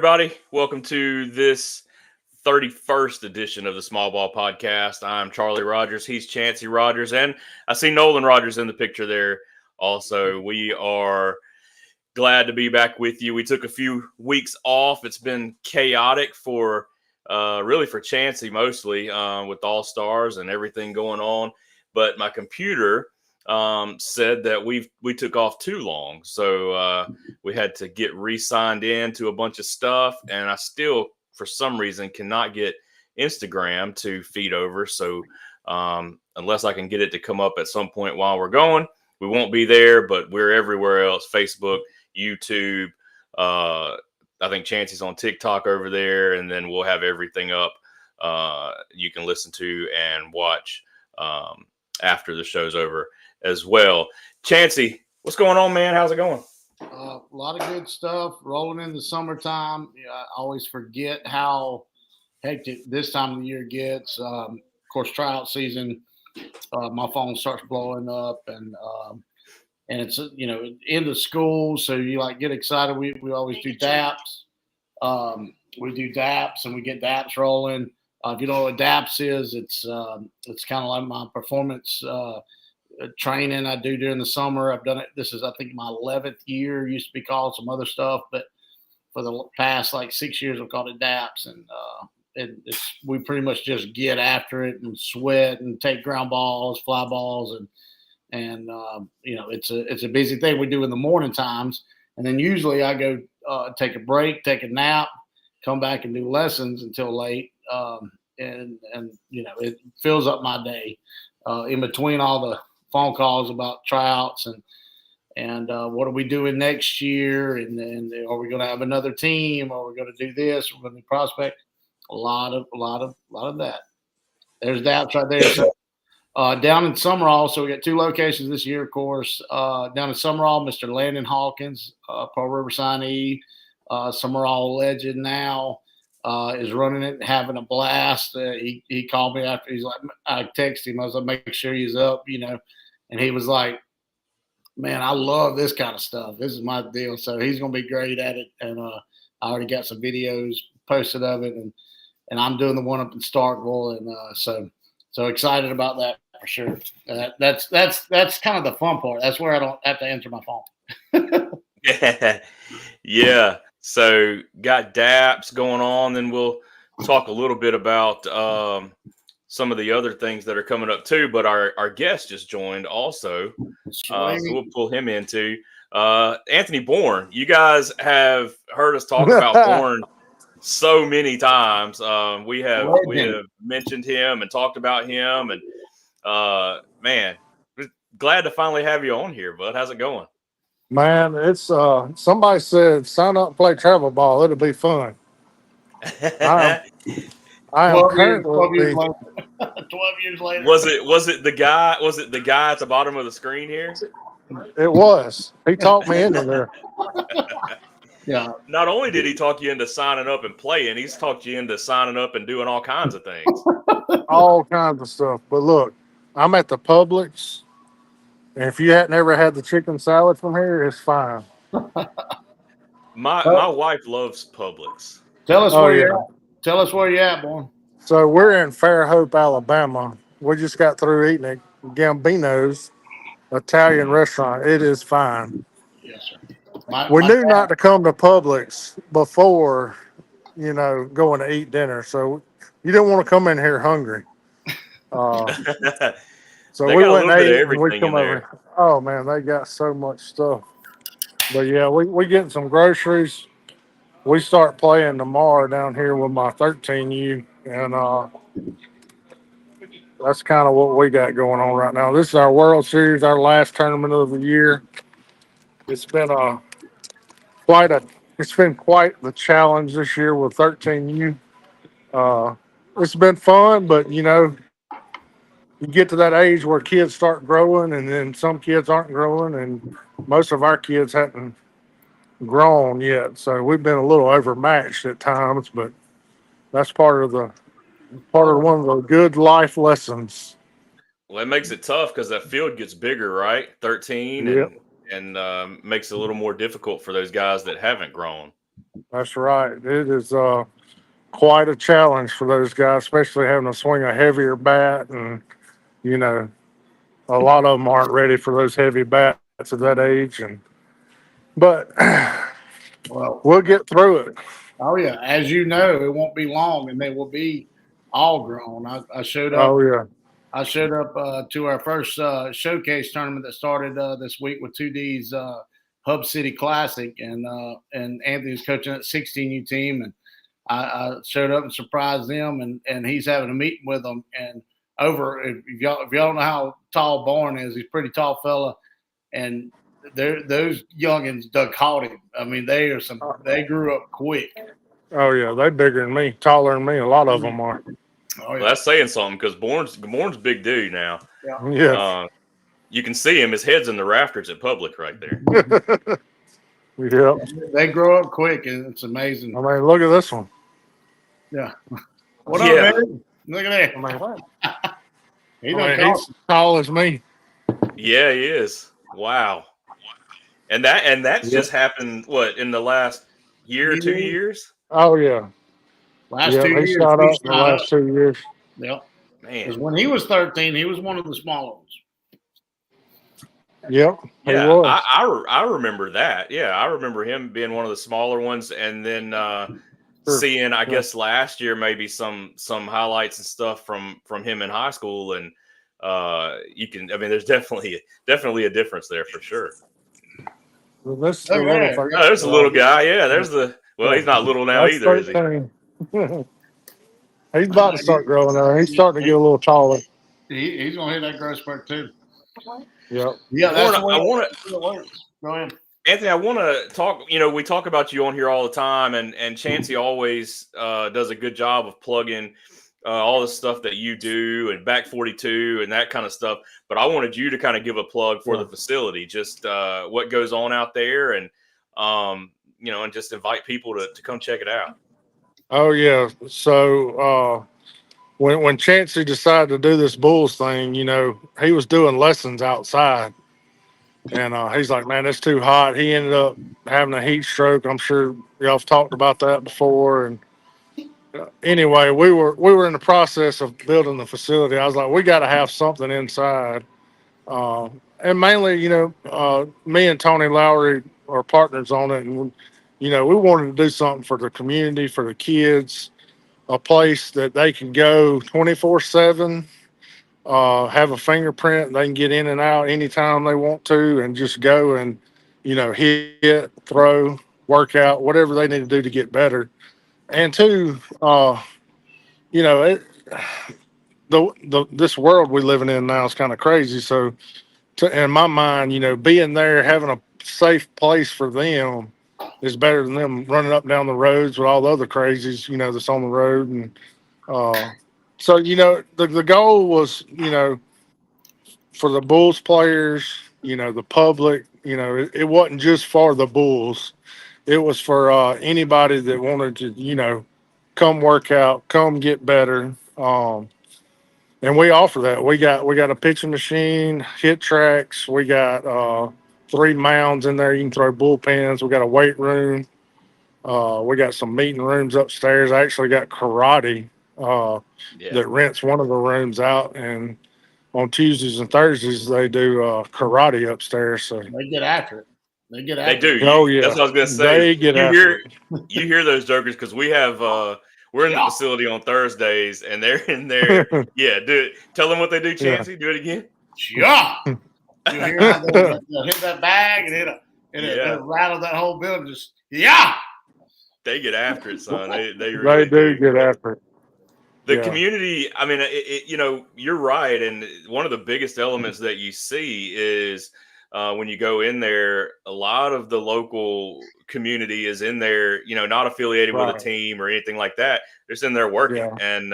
everybody. Welcome to this 31st edition of the Small Ball Podcast. I'm Charlie Rogers. He's Chancey Rogers. And I see Nolan Rogers in the picture there also. We are glad to be back with you. We took a few weeks off. It's been chaotic for really for Chancey mostly with allstars and everything going on. But my computer said that we took off too long. So we had to get re-signed in to a bunch of stuff. And I still, for some reason, cannot get Instagram to feed over. So unless I can get it to come up at some point while we're going, we won't be there, but we're everywhere else. Facebook, YouTube. I think Chancey's on TikTok over there. And then we'll have everything up you can listen to and watch after the show's over as well. Chancey, what's going on, man? How's it going? A lot of good stuff rolling in the summertime. I always forget how hectic this time of the year gets. Of course, tryout season, my phone starts blowing up, and it's end of school, so you get excited. We always do DAPs. We do DAPs, and we get DAPs rolling. If you know what DAPs is, it's kind of like my performance training I do during the summer. I've done it. This is, I think, my 11th year. Used to be called some other stuff, but for the past 6 years, I've called it DAPS. And we pretty much just get after it and sweat and take ground balls, fly balls, and it's a busy thing we do in the morning times. And then usually I go take a break, take a nap, come back and do lessons until late. And it fills up my day in between all the phone calls about tryouts and what are we doing next year, and then are we going to have another team, or we're going to do this, we're going to prospect. A lot of that. There's DAPS right there. So, down in Summerall, so we got two locations this year, of course. Down in Summerall, Mr. Landon Hawkins, Pearl River signee, Summerall legend now, is running it, having a blast. He called me after. He's like, I texted him. I was like, make sure he's up, and he was like, man, I love this kind of stuff. This is my deal. So he's going to be great at it. And I already got some videos posted of it, and I'm doing the one up in Starkville. And so excited about that for sure. That's kind of the fun part. That's where I don't have to answer my phone. Yeah. So got DAPs going on. Then we'll talk a little bit about some of the other things that are coming up too. But our guest just joined also. So we'll pull him into Anthony Bourne. You guys have heard us talk about Bourne so many times. We have mentioned him and talked about him, and man, glad to finally have you on here, bud. How's it going? Man, it's somebody said sign up and play travel ball. It'll be fun. I am currently 12 years later. Was it the guy? Was it the guy at the bottom of the screen here? It was. He talked me into there. Yeah. Not only did he talk you into signing up and playing, he's talked you into signing up and doing all kinds of things. All kinds of stuff. But look, I'm at the Publix, and if you hadn't ever had the chicken salad from here, it's fine. My wife loves Publix. Tell us where you're at. Tell us where you're at, boy. So we're in Fairhope, Alabama. We just got through eating at Gambino's Italian restaurant. It is fine. Yes, sir. We knew not to come to Publix before, going to eat dinner. So you didn't want to come in here hungry. So we went and ate, and we come over. Oh, man, they got so much stuff. But, yeah, we getting some groceries. We start playing tomorrow down here with my 13U, and that's kind of what we got going on right now. This is our World Series, our last tournament of the year. It's been quite the challenge this year with 13U. It's been fun, but you get to that age where kids start growing, and then some kids aren't growing, and most of our kids haven't grown yet. So we've been a little overmatched at times, but that's part of one of the good life lessons. Well, it makes it tough because that field gets bigger, right? 13, yep. and makes it a little more difficult for those guys that haven't grown. That's right. It is quite a challenge for those guys, especially having to swing a heavier bat, and you know, a lot of them aren't ready for those heavy bats at that age. But Well, we'll get through it. oh yeah, as you know, it won't be long, and they will be all grown. I showed up. Oh yeah. I showed up to our first showcase tournament that started this week with 2D's Hub City Classic, and Anthony's coaching that 16U team, and I showed up and surprised them, and he's having a meeting with them. And if y'all don't know how tall Bourne is, he's a pretty tall fella, and those youngins done caught him. I mean, they grew up quick. Oh yeah. They bigger than me, taller than me. A lot of them are. Oh, Well, that's saying something because Bourne's a big dude now. Yeah. You can see him; his head's in the rafters at Public right there. Yeah. They grow up quick, and it's amazing. I mean, look at this one. Yeah. What Yeah. up, man? Look at that. I mean, He I done mean, caught he's tall as me. Yeah, he is. Wow. And that's Yep. just happened. What in the last year, 2 years? Oh yeah. last Yeah. 2 He years. shot He up in the shot up. last 2 years. Yep. Because Man. when he was 13, he was one of the smaller ones. Yep. He Yeah, was. I remember that. Yeah, I remember him being one of the smaller ones, and then seeing, I guess, last year maybe some highlights and stuff from him in high school, and you can. I mean, there's definitely a difference there for sure. Well, this is the Look at little that. thing. Oh, there's a little guy. Yeah, there's the. Well, he's not little now That's either, is he? 13. He's about to start growing there. He's starting to get a little taller. He's going to hit that growth spurt, too. Yep. Yeah, that's the way I wanna- it works. Go ahead. Anthony, I want to talk. We talk about you on here all the time, and Chancey always does a good job of plugging all the stuff that you do and Back 42 and that kind of stuff. But I wanted you to kind of give a plug for the facility, just what goes on out there, and and just invite people to come check it out. Oh yeah. So when Chancey decided to do this Bulls thing, he was doing lessons outside, and he's like, "Man, it's too hot." He ended up having a heat stroke. I'm sure y'all have talked about that before. And anyway, we were in the process of building the facility. I was like, "We got to have something inside." And mainly, me and Tony Lowry are partners on it, and we wanted to do something for the community, for the kids, a place that they can go 24/7, have a fingerprint. They can get in and out anytime they want to, and just go and hit, throw, work out, whatever they need to do to get better. And two, it, this world we living in now is kind of crazy. So, in my mind, being there, having a safe place for them is better than them running up and down the roads with all the other crazies, that's on the road. And so, the goal was, for the Bulls players, the public, it wasn't just for the Bulls. It was for anybody that wanted to, come work out, come get better. And we offer that. We got a pitching machine, hit tracks. We got 3 mounds in there. You can throw bullpens. We got a weight room. We got some meeting rooms upstairs. I actually got karate that rents one of the rooms out, and on Tuesdays and Thursdays they do karate upstairs. So They get after it. They get They after do. it. Oh, yeah. That's what I was gonna say. They get after it. You hear those jokers because we have we're in the facility on Thursdays and they're in there. Yeah, do it. Tell them what they do, Chancey. Do it again. Yeah. You hear how they'll hit that bag and it'll rattle that whole building. Just They get after it, son. They They really do get after it. The Yeah. community, I mean, you're right. And one of the biggest elements that you see is when you go in there, a lot of the local community is in there, not affiliated with a team or anything like that. They're just in there working and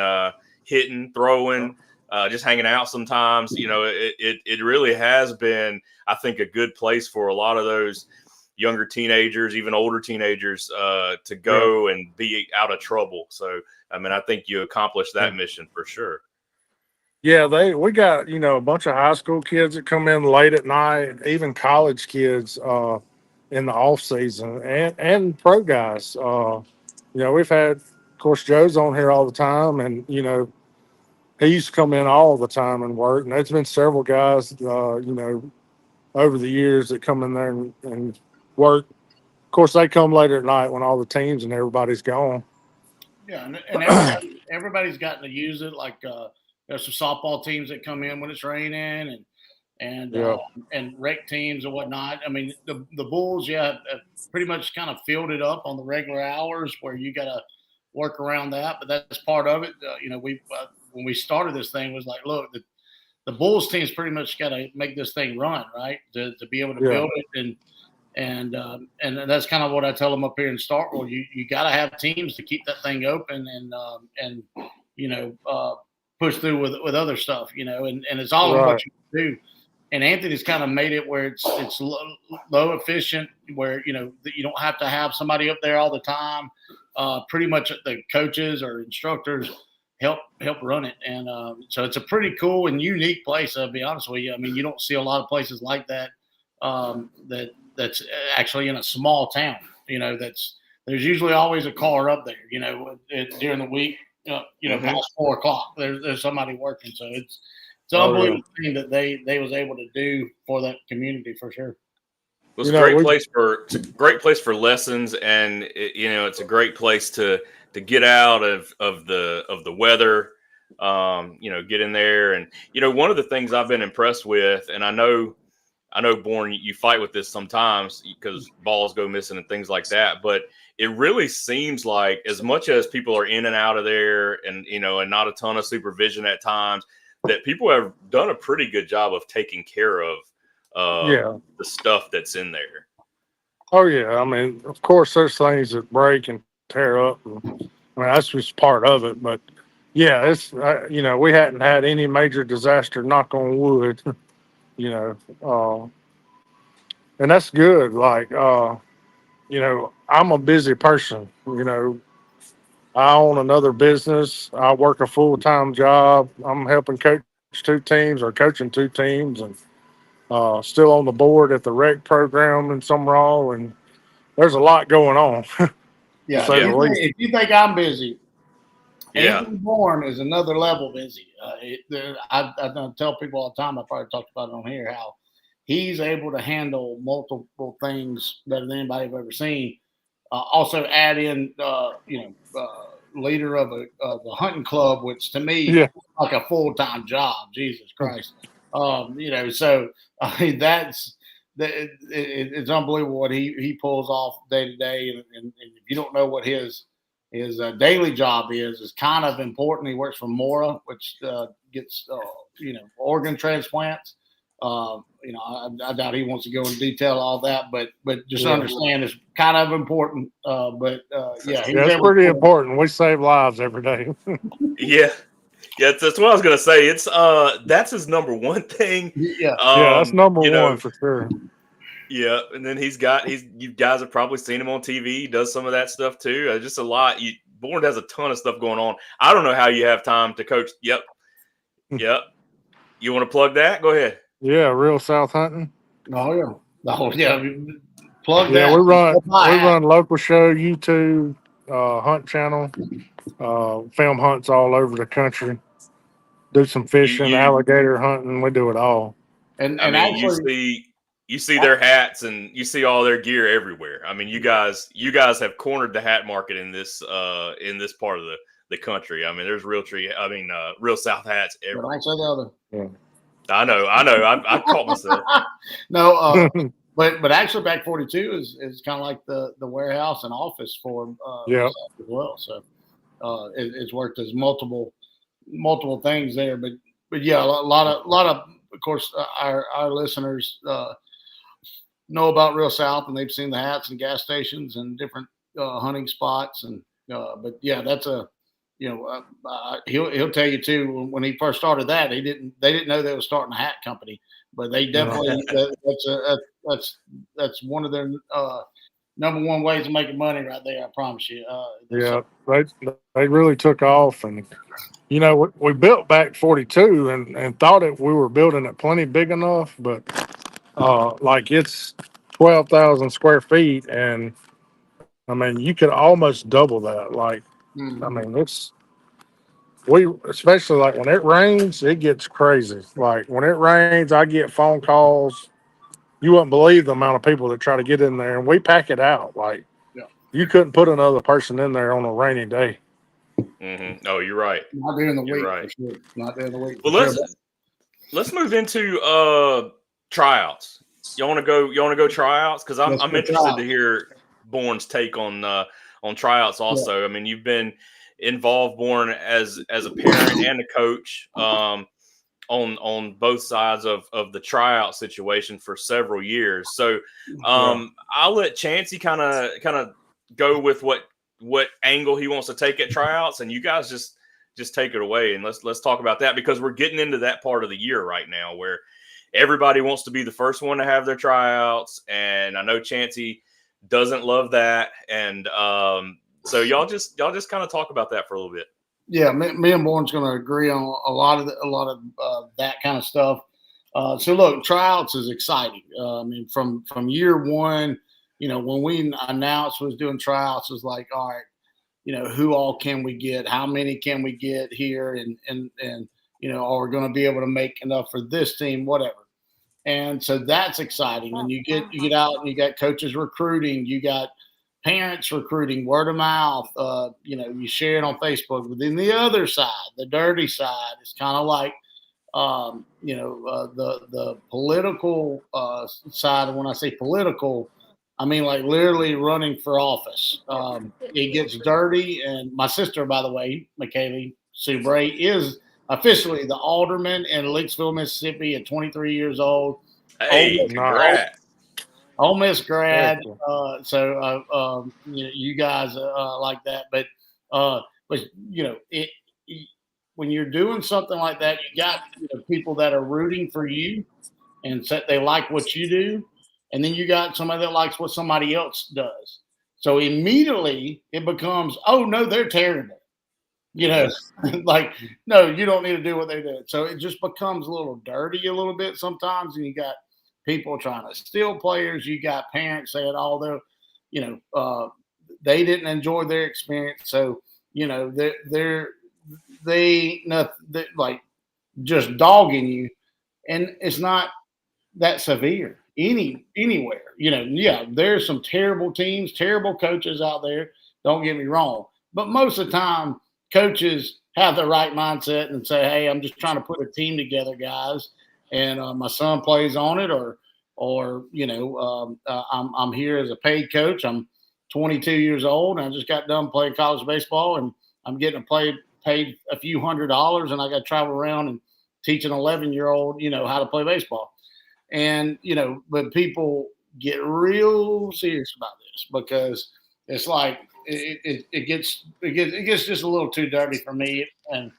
hitting, throwing, just hanging out sometimes. It really has been, I think, a good place for a lot of those younger teenagers, even older teenagers, to go and be out of trouble. So, I mean, I think you accomplished that mission for sure. Yeah, we got, a bunch of high school kids that come in late at night, even college kids. in the off season and pro guys. We've had, of course, Joe's on here all the time, and he used to come in all the time and work. And there's been several guys, over the years that come in there and work. Of course, they come later at night when all the teams and everybody's gone. Yeah, and everybody's gotten to use it. Like there's some softball teams that come in when it's raining, and Yeah. and rec teams and whatnot. I mean, the Bulls, have pretty much kind of filled it up on the regular hours where you got to work around that. But that's part of it. We when we started this thing was like, look, the Bulls team's pretty much got to make this thing run, right, to be able to build it and that's kind of what I tell them up here in Starkville. You got to have teams to keep that thing open and push through with other stuff, and it's all in what you do. And Anthony's kind of made it where it's low efficient, where you don't have to have somebody up there all the time. Pretty much the coaches or instructors help run it, and so it's a pretty cool and unique place. I'll be honest with you. I mean, you don't see a lot of places like that. That's actually in a small town. There's usually always a car up there. During the week. Past 4 o'clock, there's somebody working. So it's an unbelievable thing that they was able to do for that community for sure. It's a great place for lessons, and it's a great place to get out of the weather. Get in there, and one of the things I've been impressed with, and I know, Bourne, you fight with this sometimes because balls go missing and things like that. But it really seems like as much as people are in and out of there and, and not a ton of supervision at times, that people have done a pretty good job of taking care of the stuff that's in there. Oh, yeah. I mean, of course, there's things that break and tear up. That's just part of it. But, yeah, it's, we hadn't had any major disaster, knock on wood. And that's good. Like, I'm a busy person. I own another business. I work a full-time job. I'm helping coach 2 teams or coaching 2 teams, and still on the board at the rec program in Summerall. And there's a lot going on. If you think I'm busy, Anthony Bourne is another level busy. I tell people all the time, I probably talked about it on here, how he's able to handle multiple things better than anybody I've ever seen. Also add in, leader of a hunting club, which to me is like a full-time job. Jesus Christ. So I mean, it's unbelievable what he pulls off day to day. And if you don't know what his daily job is kind of important. He works for Mora, which gets organ transplants. I doubt he wants to go into detail all that, but just understand it's kind of important. It's pretty important. We save lives every day. That's what I was gonna say. It's that's his number one thing. That's number one for sure. Yeah, and then you guys have probably seen him on TV. He does some of that stuff too. Just a lot. Bourne has a ton of stuff going on. I don't know how you have time to coach. Yep. You want to plug that? Go ahead. Yeah, Real South Hunting. Oh yeah. Plug that. Yeah, we run local show, YouTube, hunt channel, film hunts all over the country. Do some fishing, alligator hunting. We do it all. And actually, you see their hats and you see all their gear everywhere. I mean, you guys have cornered the hat market in this part of the country. I mean, there's Real South hats everywhere. Yeah. I know. I caught myself. No, but actually, Back 42 is kind of like the warehouse and office for as well. So it's worked as multiple things there. But yeah, a lot of course, our listeners know about Real South, and they've seen the hats and gas stations and different hunting spots. And but yeah, that's he'll tell you too. When he first started that, they didn't know they were starting a hat company, but they definitely that's one of their number one ways of making money right there. I promise you. They really took off, and we built Back 42 and thought we were building it plenty big enough, but 12,000 square feet, and I mean, you could almost double that. Like, I Mhm. mean, we especially like when it rains, it gets crazy. Like when it rains, I get phone calls. You wouldn't believe the amount of people that try to get in there, and we pack it out. Like Yeah. you couldn't put another person in there on a rainy day. Oh, you're right. Not during the You're week right. for sure. Not during the week for Well, sure. let's move into tryouts. You want to go tryouts because Let's I'm go interested to tryouts. hear Bourne's take on tryouts Yeah. also. I mean, you've been involved, Bourne, as a parent and a coach on both sides of the tryout situation for several years. So Yeah. I'll let Chancey kind of go with what angle he wants to take at tryouts, and you guys just take it away and let's talk about that because we're getting into that part of the year right now where everybody wants to be the first one to have their tryouts, and I know Chancey doesn't love that, and so y'all just kind of talk about that for a little bit. Yeah, me and Bourne's going to agree on a lot of that kind of stuff. So look, tryouts is exciting. I mean, from year one, when we announced was doing tryouts, it was like, all right, who all can we get? How many can we get here? And are we going to be able to make enough for this team? Whatever. And so that's exciting. And you get out and you got coaches recruiting, you got parents recruiting, word of mouth. You share it on Facebook. But then the other side, the dirty side, is kind of like the political side. And when I say political, I mean like literally running for office. It gets dirty. And my sister, by the way, McKaylee Subray, is officially the alderman in Licksville, Mississippi, at 23 years old. Ole Hey, Miss, Nice. congrats. Ole Miss Heck grad. yeah. You guys like that, but when you're doing something like that, you got people that are rooting for you and they like what you do, and then you got somebody that likes what somebody else does. So immediately it becomes, oh no, they're terrible. You know, like no, you don't need to do what they did. So it just becomes a little dirty a little bit sometimes, and you got people trying to steal players. You got parents saying, "Oh, you know, uh, they didn't enjoy their experience." So they're like just dogging you, and it's not that severe anywhere. Yeah, there's some terrible teams, terrible coaches out there. Don't get me wrong, but most of the time, coaches have the right mindset and say, "Hey, I'm just trying to put a team together, guys." And my son plays on it, I'm here as a paid coach. I'm 22 years old, and I just got done playing college baseball, and I'm getting paid a few $100s, and I got to travel around and teach an 11-year-old, how to play baseball. And but people get real serious about this because it's like it gets just a little too dirty for me, and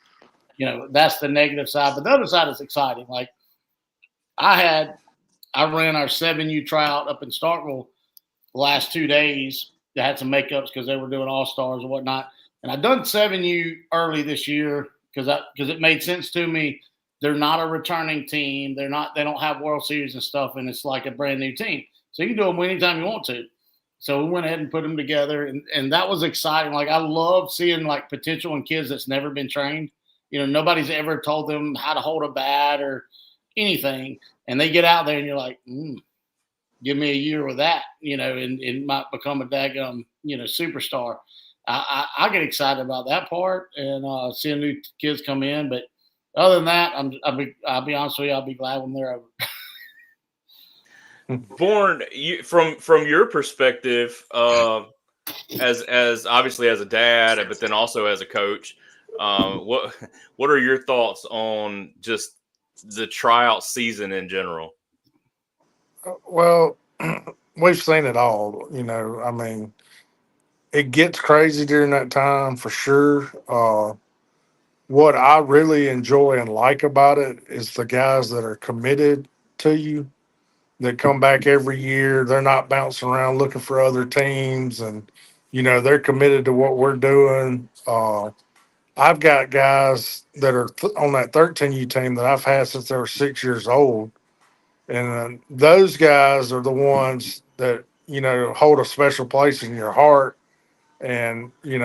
that's the negative side. But the other side is exciting. Like I ran our 7U tryout up in Starkville the last 2 days. They had some makeups because they were doing all-stars and whatnot. And I done 7U early this year because it made sense to me. They're not a returning team. They don't have World Series and stuff, and it's like a brand new team. So you can do them anytime you want to. So we went ahead and put them together, and that was exciting. Like I love seeing like potential in kids that's never been trained. Nobody's ever told them how to hold a bat or anything, and they get out there, and you're like, give me a year with that, and it might become a daggum, superstar. I get excited about that part and seeing new kids come in. But other than that, I'll be honest with you, I'll be glad when they're over. Bourne, from your perspective, as obviously as a dad, but then also as a coach, what are your thoughts on just the tryout season in general? Well, we've seen it all. I mean, it gets crazy during that time for sure. What I really enjoy and like about it is the guys that are committed to you, that come back every year. They're not bouncing around looking for other teams, and they're committed to what we're doing. I've got guys that are on that 13U team that I've had since they were 6 years old, And those guys are the ones that, hold a special place in your heart. And, you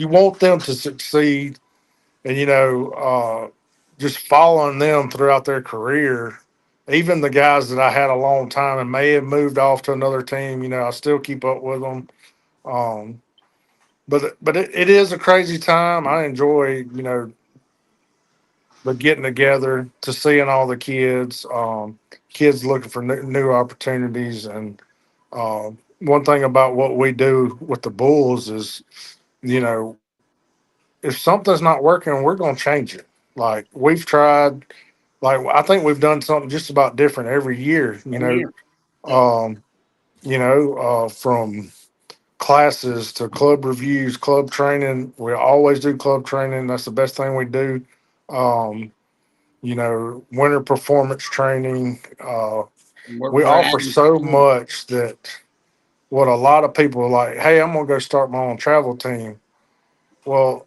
want them to succeed. And, just following them throughout their career, even the guys that I had a long time and may have moved off to another team, I still keep up with them. Um, but it is a crazy time. I enjoy, the getting together, to seeing all the kids, kids looking for new opportunities. And one thing about what we do with the Bulls is, you know, if something's not working, we're going to change it. Like we've tried, like I think we've done something just about different every year. Um, from classes to club reviews, club training. We always do club training. That's the best thing we do. Um, winter performance training. We We're offer adding, so much that what a lot of people are like, hey, I'm going to go start my own travel team. Well,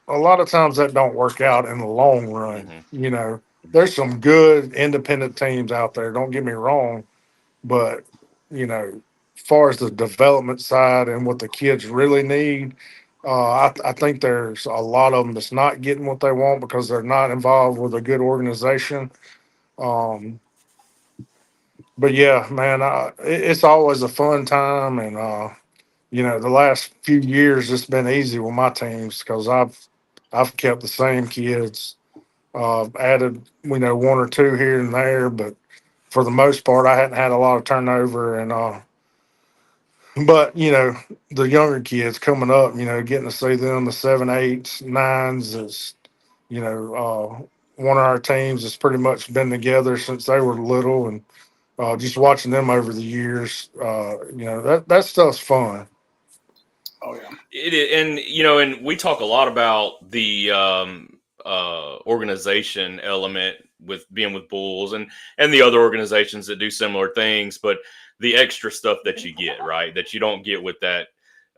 a lot of times that don't work out in the long run. There's some good independent teams out there. Don't get me wrong, but as far as the development side and what the kids really need, I think there's a lot of them that's not getting what they want because they're not involved with a good organization. Um, but yeah, man, it's always a fun time, and the last few years it's been easy with my teams because I've kept the same kids, added one or two here and there, but for the most part I hadn't had a lot of turnover. And but the younger kids coming up, getting to see them, the 7, 8s, 9s is, one of our teams has pretty much been together since they were little. And just watching them over the years, that stuff's fun. oh yeah, It is, and we talk a lot about the organization element with being with Bulls and the other organizations that do similar things, but the extra stuff that you get, right, that you don't get with that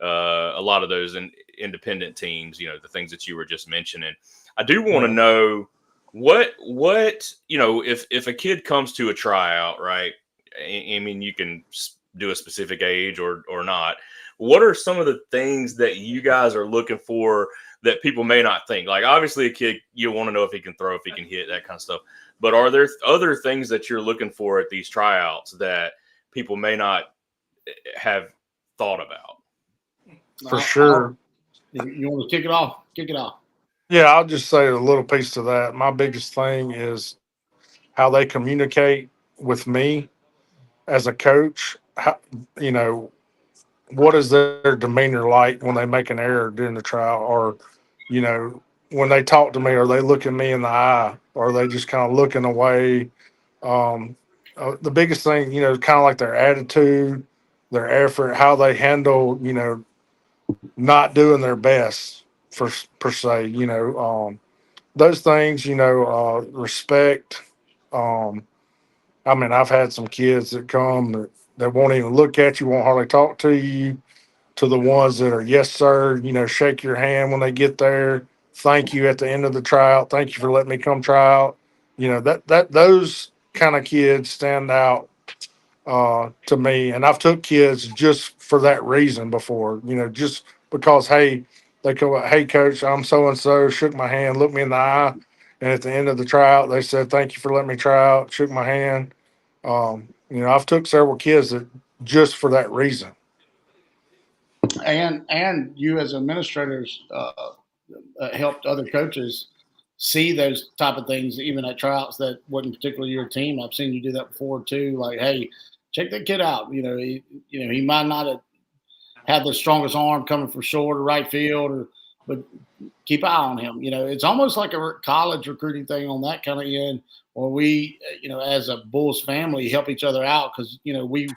a lot of those independent teams, the things that you were just mentioning. I do want to know what if a kid comes to a tryout, right? I mean, you can do a specific age or not. What are some of the things that you guys are looking for that people may not think? Like, obviously, a kid, you want to know if he can throw, if he can hit, that kind of stuff. But are there other things that you're looking for at these tryouts that people may not have thought about? For sure. You want to kick it off? Kick it off. Yeah, I'll just say a little piece to that. My biggest thing is how they communicate with me as a coach. How, you know, what is their demeanor like when they make an error during the trial, or when they talk to me, are they looking me in the eye, or are they just kind of looking away? Um, the biggest thing, kind of like their attitude, their effort, how they handle, not doing their best for per se. Those things, respect. Um, I mean, I've had some kids that come that won't even look at you, won't hardly talk to you, to the ones that are, yes, sir, shake your hand when they get there. Thank you at the end of the tryout. Thank you for letting me come try out. Those kind of kids stand out to me. And I've took kids just for that reason before, just because, hey, they go, hey, coach, I'm so and so, shook my hand, looked me in the eye. And at the end of the tryout, they said, thank you for letting me try out, shook my hand. I've took several kids that just for that reason. And you as administrators helped other coaches see those type of things, even at tryouts that wasn't particularly your team. I've seen you do that before too. Like, hey, check that kid out. He might not have had the strongest arm coming from short or right field, but keep an eye on him. It's almost like a college recruiting thing on that kind of end, where we, as a Bulls family, help each other out because we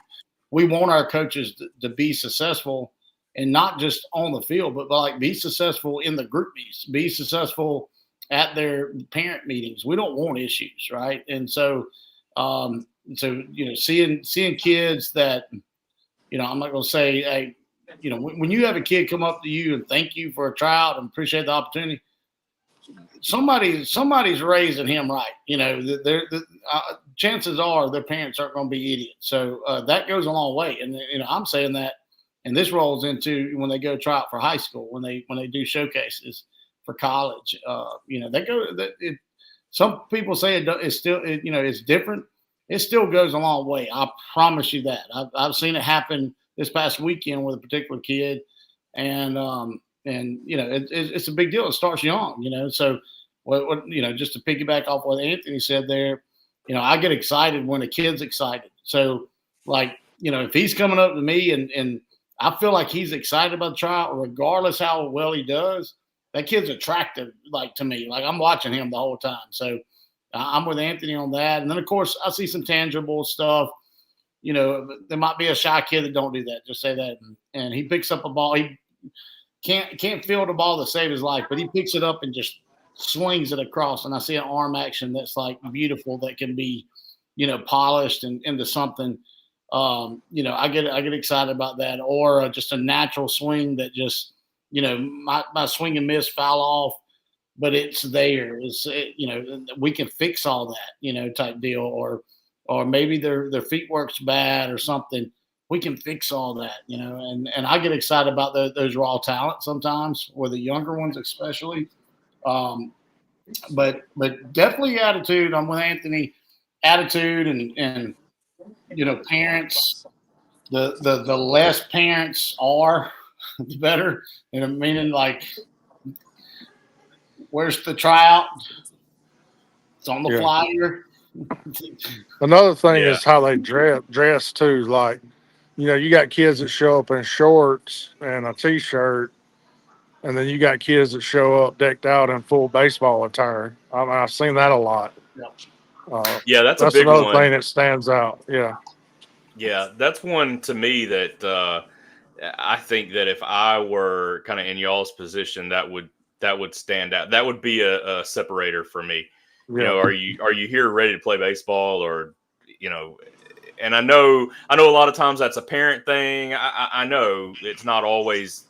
want our coaches to be successful, and not just on the field, but like be successful in the group meets, be successful at their parent meetings. We don't want issues, right? And so, seeing kids that, I'm not going to say, hey, when you have a kid come up to you and thank you for a tryout and appreciate the opportunity, somebody's raising him right. You know, chances are their parents aren't going to be idiots. So that goes a long way. And you know, I'm saying that, and this rolls into when they go try out for high school, when they do showcases for college. You know, they go. Some people say it's still, you know, it's different. It still goes a long way. I promise you that. I've seen it happen this past weekend with a particular kid, and you know, it's a big deal. It starts young, you know. So, what you know, just to piggyback off what Anthony said there, you know, I get excited when a kid's excited. So, like, you know, if he's coming up to me and I feel like he's excited about the trial, regardless how well he does, that kid's attractive, like, to me. Like, I'm watching him the whole time. So I'm with Anthony on that. And then, of course, I see some tangible stuff. You know, there might be a shy kid that don't do that. Just say that. And he picks up a ball. He can't field a ball to save his life, but he picks it up and just swings it across. And I see an arm action that's, like, beautiful, that can be, you know, polished and into something. You know, I get excited about that. Or just a natural swing that just, you know, my swing and miss, foul off, but it's there. You know, we can fix all that, you know, type deal. Or maybe their feet work's bad or something. We can fix all that, you know. And I get excited about those raw talent sometimes, or the younger ones especially. But definitely attitude. I'm with Anthony. Attitude and you know, parents. The less parents are, the better. You know, meaning, like, where's the tryout? It's on the flyer. Another thing is how they dress too. Like, you know, you got kids that show up in shorts and a t-shirt, and then you got kids that show up decked out in full baseball attire. I've seen that a lot. Yeah, that's a big another one. thing that stands out. Yeah, that's one to me that I think that if I were kind of in y'all's position, that would stand out. That would be a separator for me. You know, are you here ready to play baseball, or, you know? And I know a lot of times that's a parent thing. I know it's not always,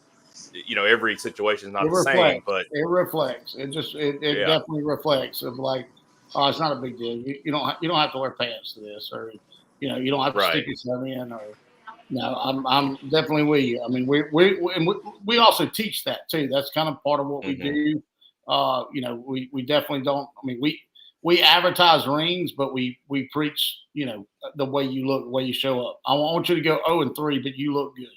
you know, every situation is not the same, but it reflects. It definitely reflects of, like, oh, it's not a big deal. You don't have to wear pants to this, or, you know, you don't have to stick yourself in, or. No, I'm definitely with you. I mean, we also teach that too. That's kind of part of what we do. You know, we definitely don't. I mean, we advertise rings, but we preach, you know, the way you look, the way you show up. I want you to go 0-3, but you look good.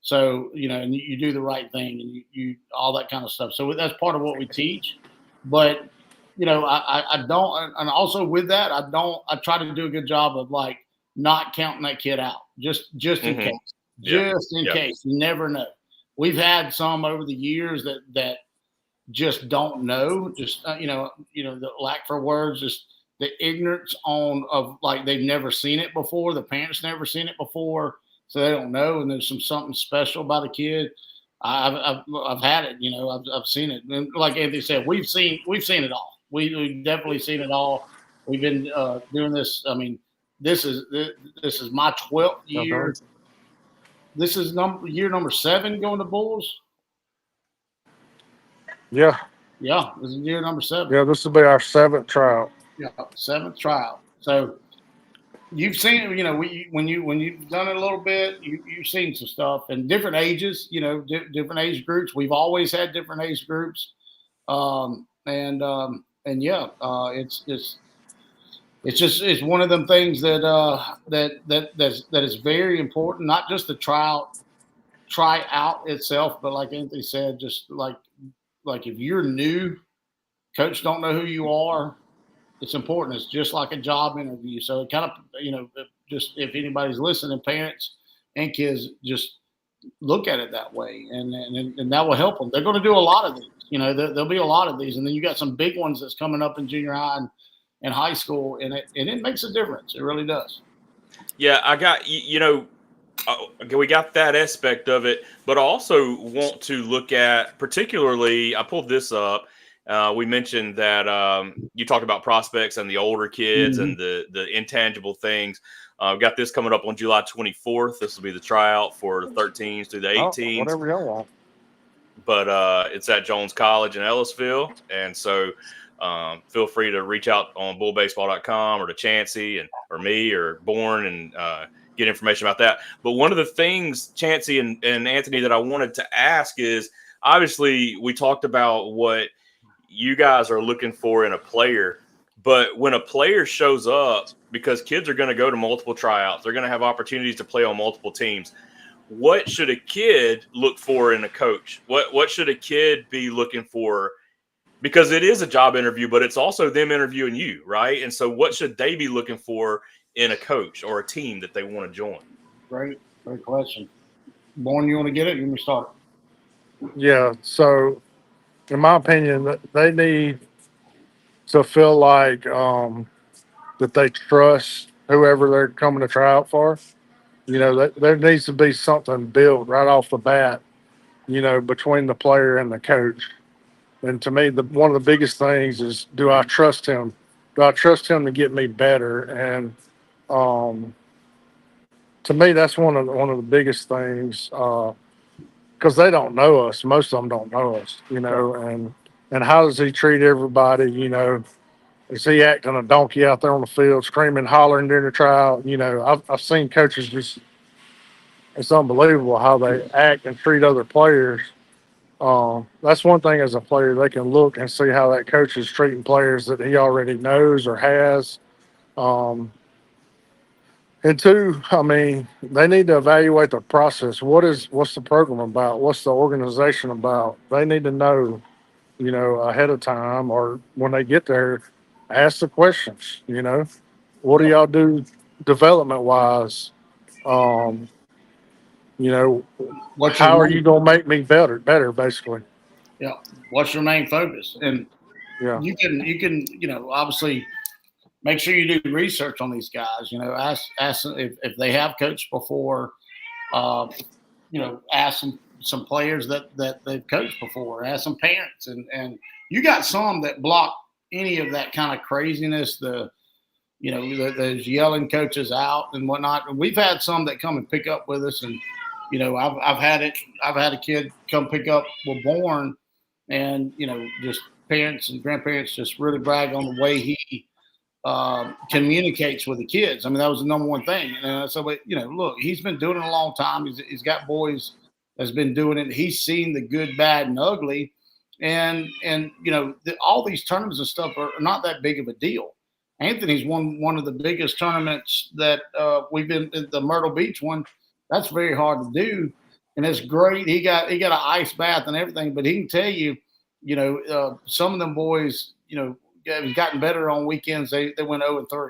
So, you know, and you do the right thing, and you all that kind of stuff. So that's part of what we teach. But, you know, I don't, and also with that, I try to do a good job of, like, not counting that kid out, just in case. Just in case. You never know. We've had some over the years that just don't know, just you know, the lack for words, just the ignorance of, like, they've never seen it before, the parents never seen it before, so they don't know, and there's something special about a kid. I've had it, you know, I've seen it, and like Anthony said, we've seen it all. We've definitely seen it all. We've been doing this. I mean, this is my 12th year. This is year number 7 going to Bulls. Yeah, this is year number 7. Yeah, this will be our 7th tryout. Yeah, 7th tryout. So you've seen, you know, when you've done it a little bit, you've seen some stuff in different ages. You know, different age groups. We've always had different age groups, and yeah, it's one of them things that is very important. Not just the try out itself, but like Anthony said, just like if you're new, coach don't know who you are. It's important. It's just like a job interview. So it kind of, you know, just if anybody's listening, parents and kids, just look at it that way, and that will help them. They're going to do a lot of these. You know, there'll be a lot of these, and then you got some big ones that's coming up in junior high and high school, and it makes a difference. It really does. Yeah, I got, you know, we got that aspect of it, but I also want to look at, particularly, I pulled this up. We mentioned that you talked about prospects and the older kids and the intangible things. We've got this coming up on July 24th. This will be the tryout for the 13s through the 18s. Whatever y'all want. but it's at Jones College in Ellisville. And so feel free to reach out on bullbaseball.com or to Chancey or me or Bourne and get information about that. But one of the things, Chancey and Anthony, that I wanted to ask is, obviously we talked about what you guys are looking for in a player, but when a player shows up, because kids are going to go to multiple tryouts, they're going to have opportunities to play on multiple teams. What should a kid look for in a coach? What should a kid be looking for? Because it is a job interview, but it's also them interviewing you, right? And so what should they be looking for in a coach or a team that they want to join? Great question. Bourne, you want to get it? You want me to start? Yeah. So, in my opinion, they need to feel like that they trust whoever they're coming to try out for. There needs to be something built right off the bat, between the player and the coach. And to me, one of the biggest things is, do I trust him? Do I trust him to get me better? And um, to me, that's one of the biggest things, because they don't know us. Most of them don't know us, and how does he treat everybody? Is he acting a donkey out there on the field, screaming, hollering during the tryout? I've seen coaches it's unbelievable how they act and treat other players. That's one thing as a player, they can look and see how that coach is treating players that he already knows or has. Um, and two, I mean, they need to evaluate the process. What's the program about? What's the organization about? They need to know, ahead of time, or when they get there, ask the questions. What do y'all do development wise? Um, What's your how are you main, gonna make me better, basically? yeah? What's your main focus? And Yeah. you can obviously make sure you do research on these guys. Ask them if they have coached before. Ask some players that they've coached before. Ask some parents, and you got some that block any of that kind of craziness. Those yelling coaches out and whatnot. And we've had some that come and pick up with us, and I've had a kid come pick up with Bourne, and just parents and grandparents just really brag on the way he communicates with the kids. I mean, that was the number one thing. And so, look, he's been doing it a long time. He's got boys that's been doing it. He's seen the good, bad, and ugly. And all these tournaments and stuff are not that big of a deal. Anthony's won one of the biggest tournaments that we've been, the Myrtle Beach one. That's very hard to do, and it's great. He got an ice bath and everything, but he can tell you, some of them boys, have gotten better on weekends. They went 0-3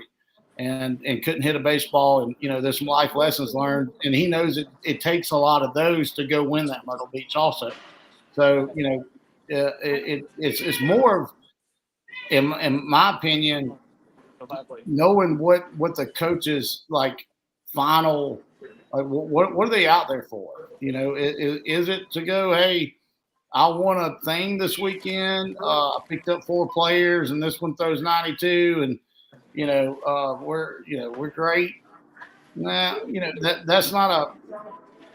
and couldn't hit a baseball, and there's some life lessons learned, and he knows it takes a lot of those to go win that Myrtle Beach also. So it's more of, in my opinion, knowing what the coaches like final, like what are they out there for? Is it to go, hey, I won a thing this weekend. I picked up 4 players, and this one throws 92, and we're great. Nah, that's not a.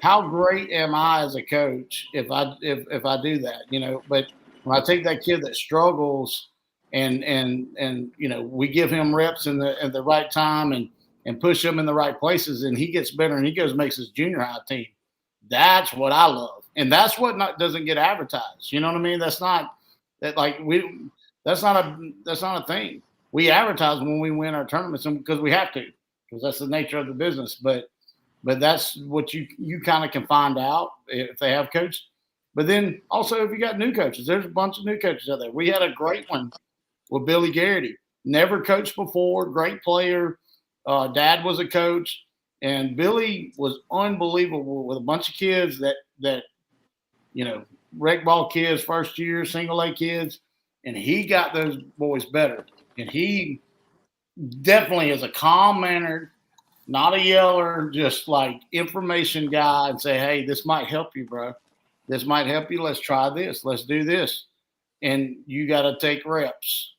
How great am I as a coach if I do that? But when I take that kid that struggles and we give him reps at the right time and push him in the right places, and he gets better, and he goes and makes his junior high team. That's what I love, and that's what doesn't get advertised. You know what I mean? That's not that like we. That's not a thing. We advertise when we win our tournaments, because we have to, because that's the nature of the business. But that's what you kind of can find out if they have coached. But then also, if you got new coaches, there's a bunch of new coaches out there. We had a great one with Billy Garrity. Never coached before, great player. Dad was a coach. And Billy was unbelievable with a bunch of kids that rec ball kids, first year, single A kids, and he got those boys better. And he definitely is a calm mannered, not a yeller, just like information guy, and say, hey, this might help you, bro. This might help you. Let's try this. Let's do this. And you got to take reps.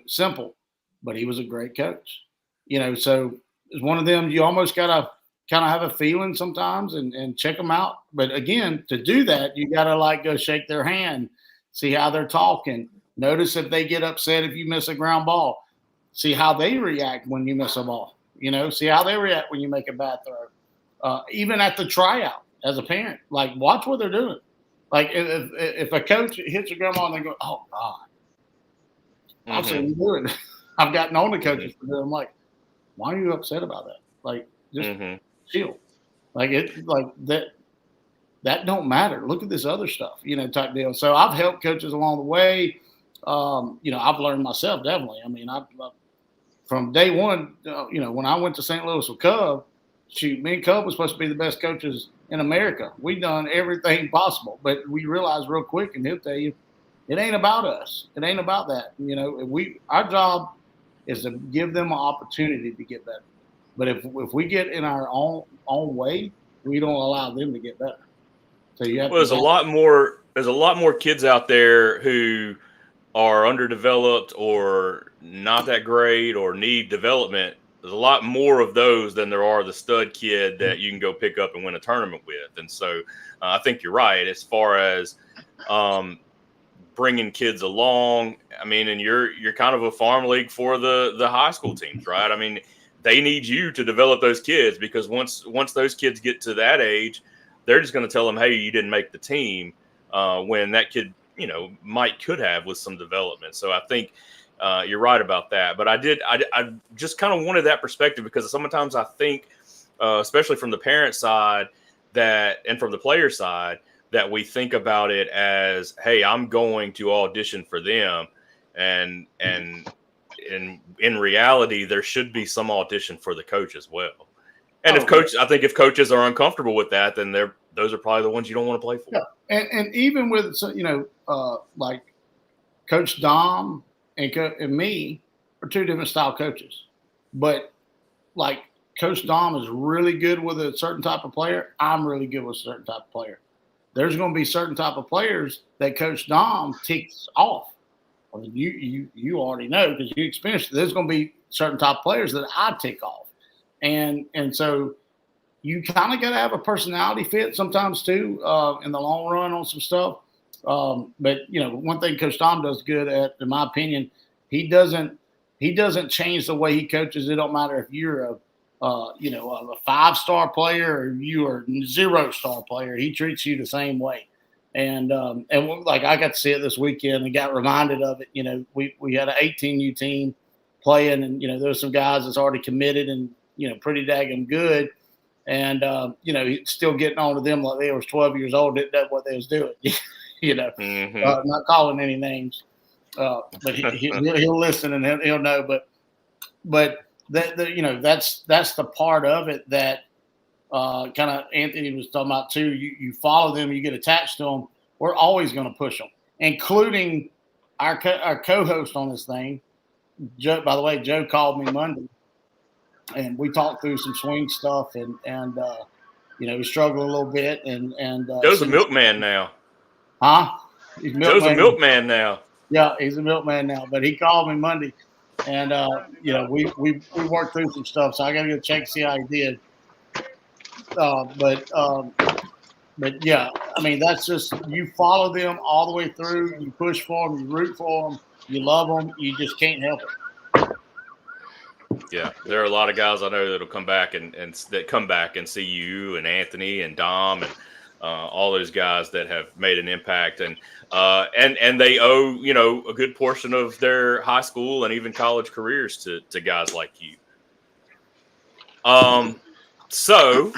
Simple. But he was a great coach. So it's one of them, you almost got to kind of have a feeling sometimes and check them out. But again, to do that, you got to like go shake their hand, see how they're talking. Notice if they get upset if you miss a ground ball. See how they react when you miss a ball. See how they react when you make a bad throw. Even at the tryout as a parent, like watch what they're doing. Like if a coach hits a ground ball and they go, "Oh God," I'll say, "What are you doing?" I've gotten on the coaches for that. I'm like, "Why are you upset about that?" Like just chill. Like that don't matter. Look at this other stuff, type deal. So I've helped coaches along the way. I've learned myself definitely. I mean, I from day one, when I went to St. Louis with Cub, shoot, me and Cub was supposed to be the best coaches in America. We done everything possible, but we realized real quick, and he'll tell you, it ain't about us. It ain't about that. Our job is to give them an opportunity to get better. But if we get in our own way, we don't allow them to get better. So you have there's a lot more kids out there who are underdeveloped or not that great or need development. There's a lot more of those than there are the stud kid that you can go pick up and win a tournament with. And so I think you're right as far as bringing kids along. I mean, and you're kind of a farm league for the high school teams, right? I mean, they need you to develop those kids because once those kids get to that age, they're just going to tell them, hey, you didn't make the team, when that kid, could have with some development. So I think you're right about that. But I just kind of wanted that perspective because sometimes I think, especially from the parent side and from the player side, that we think about it as, hey, I'm going to audition for them. And in reality, there should be some audition for the coach as well. And I think if coaches are uncomfortable with that, then those are probably the ones you don't want to play for. Yeah. And even with, like Coach Dom and me are two different style coaches. But like Coach Dom is really good with a certain type of player. I'm really good with a certain type of player. There's going to be certain type of players that Coach Dom ticks off. I mean, you already know because you experienced it. There's going to be certain type of players that I tick off. And so you kind of got to have a personality fit sometimes too, in the long run on some stuff. But one thing Coach Dom does good at, in my opinion, he doesn't change the way he coaches. It don't matter if you're a 5-star player or you are 0-star player. He treats you the same way. And like I got to see it this weekend and got reminded of it. We had an 18U team playing, and there's some guys that's already committed and pretty daggum good. And he's still getting on to them like they was 12 years old. That's what they was doing. Not calling any names, but he'll listen and he'll know. But that's the part of it that kind of Anthony was talking about too. You follow them, you get attached to them. We're always going to push them, including our co-host on this thing. Joe, by the way, Joe called me Monday, and we talked through some swing stuff, and he struggled a little bit. And Joe's a milkman now. Huh? Joe's a milkman now. Yeah, he's a milkman now. But he called me Monday, and we worked through some stuff. So I got to go check see how he did. But yeah, I mean that's just you follow them all the way through. You push for them, you root for them, you love them. You just can't help it. Yeah, there are a lot of guys I know that'll come back and that come back and see you and Anthony and Dom and all those guys that have made an impact and they owe a good portion of their high school and even college careers to guys like you. So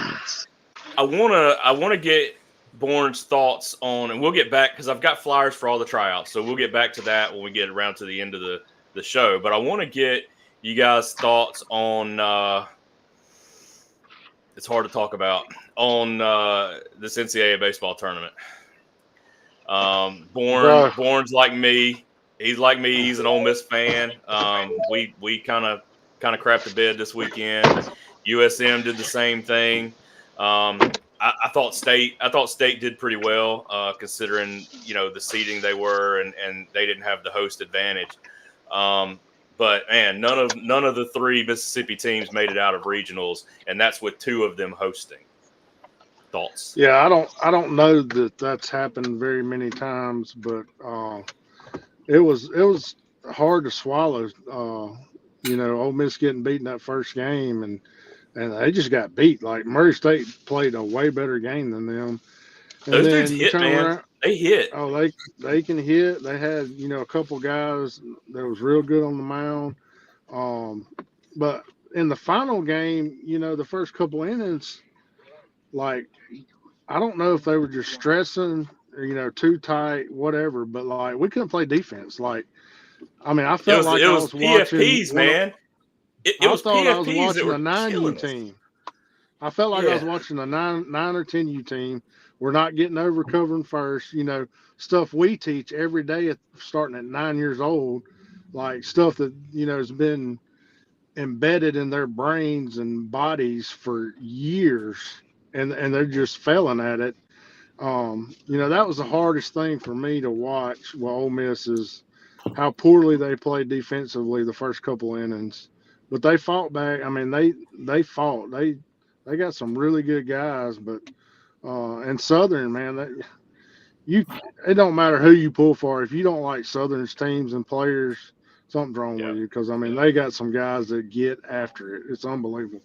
I wanna get Bourne's thoughts on, and we'll get back because I've got flyers for all the tryouts, so we'll get back to that when we get around to the end of the show. But I want to get you guys' thoughts on it's hard to talk about on this NCAA baseball tournament. Bourne's like me. He's like me. He's an Ole Miss fan. We kind of crapped the bed this weekend. USM did the same thing. I thought State did pretty well considering the seeding they were and they didn't have the host advantage. But man, none of the three Mississippi teams made it out of regionals, and that's with two of them hosting. Thoughts? Yeah, I don't know that that's happened very many times, but it was hard to swallow. Ole Miss getting beaten that first game, and they just got beat. Like Murray State played a way better game than them. And Those then dudes you hit, turn man. around. They hit. Oh, they can hit. They had a couple guys that was real good on the mound. But in the final game, the first couple innings, like I don't know if they were just stressing or too tight, whatever. But like we couldn't play defense. Like I mean, I felt like It I was was watching PFPs, man. It I was thought I was PFPs that watching were a 9U killing us. team. I felt like I was watching a 9 or 10U team. We're not getting over covering first, stuff we teach every day starting at 9 years old, like stuff that, has been embedded in their brains and bodies for years, and they're just failing at it. That was the hardest thing for me to watch. Well, Ole Miss is how poorly they played defensively the first couple innings, but they fought back. I mean, they fought. They got some really good guys, but and Southern, man, it don't matter who you pull for. If you don't like Southern's teams and players, something's wrong with you. Because I mean, they got some guys that get after it. It's unbelievable.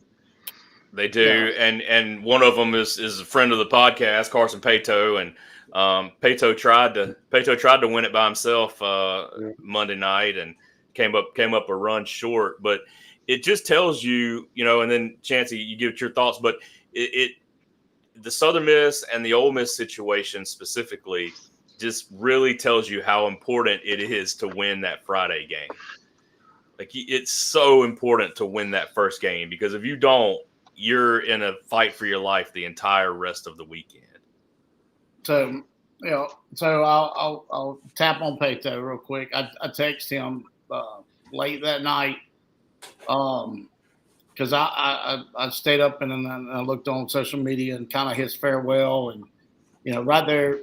They do, and one of them is a friend of the podcast, Carson Pato, and Pato tried to win it by himself Monday night and came up a run short. But it just tells you, and then Chancey, you give it your thoughts. But the Southern Miss and the Ole Miss situation specifically just really tells you how important it is to win that Friday game. Like it's so important to win that first game, because if you don't, you're in a fight for your life the entire rest of the weekend. So, I'll tap on Pato real quick. I text him late that night because I stayed up and then I looked on social media and kind of his farewell, and right there,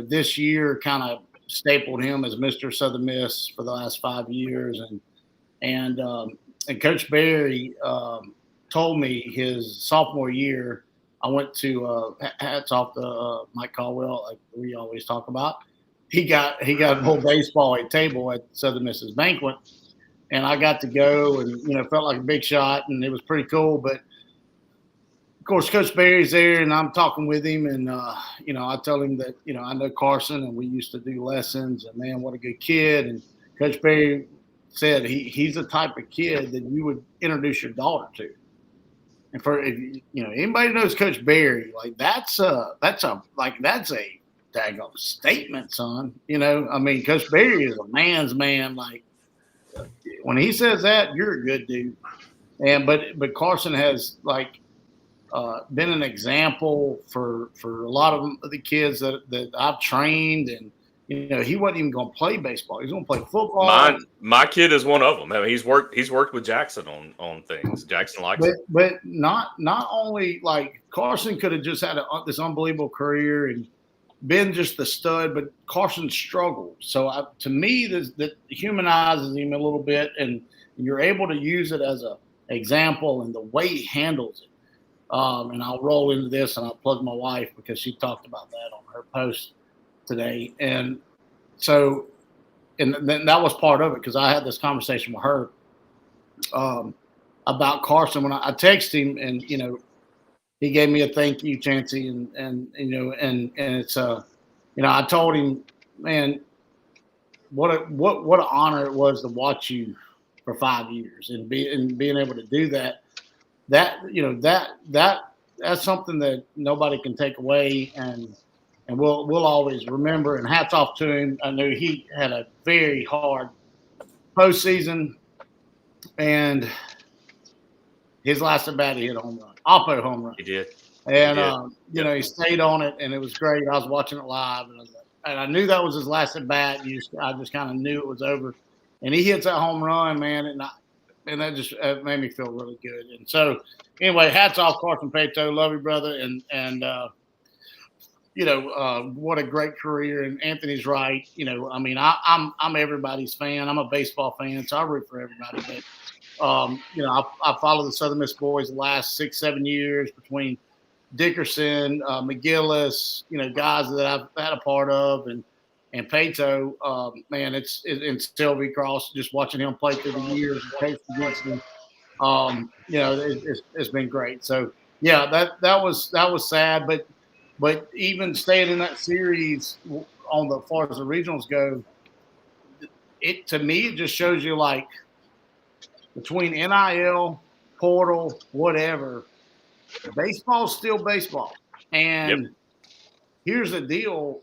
this year kind of stapled him as Mr. Southern Miss for the last 5 years, and Coach Berry told me his sophomore year. I went to hats off to Mike Caldwell, like we always talk about. He got a whole baseball table at Southern Miss's banquet, and I got to go and felt like a big shot, and it was pretty cool. But of course, Coach Berry's there, and I'm talking with him, and I tell him that I know Carson, and we used to do lessons, and man, what a good kid. And Coach Berry said he's the type of kid that you would introduce your daughter to. And for anybody knows Coach Berry, like that's a daggone statement, son. I mean, Coach Berry is a man's man. Like when he says that, you're a good dude. And but Carson has been an example for a lot of the kids that I've trained, and he wasn't even going to play baseball. He was going to play football. My kid is one of them. I mean, he's worked with Jackson on things. Jackson likes it. But not only like Carson could have just had this unbelievable career and been just the stud, but Carson struggled. So to me, that humanizes him a little bit, and you're able to use it as a example and the way he handles it. And I'll roll into this, and I'll plug my wife because she talked about that on her post today. And so, and then that was part of it, because I had this conversation with her about Carson when I texted him, and he gave me a thank you, Chancey, and it's I told him, man, what an honor it was to watch you for 5 years and being able to do that. That's something that nobody can take away, and we'll always remember. And hats off to him. I know he had a very hard postseason, and his last at bat, he hit a home run, oppo home run. He did, and he stayed on it, and it was great. I was watching it live, and I knew that was his last at bat. I just kind of knew it was over, and he hits that home run, man, and that just made me feel really good. And so, anyway, hats off, Carson Pato. Love you, brother. And what a great career. And Anthony's right. I mean, I'm everybody's fan. I'm a baseball fan, so I root for everybody. But I followed the Southern Miss boys the last 6-7 years between Dickerson, McGillis, guys that I've had a part of, and Pato. Man, and Sylvie Cross, just watching him play through the years and coach against him. It's been great. So yeah, that was sad, but even staying in that series on the as far as the regionals go, to me it just shows you, like, between NIL, portal, whatever, baseball's still baseball. And here's the deal,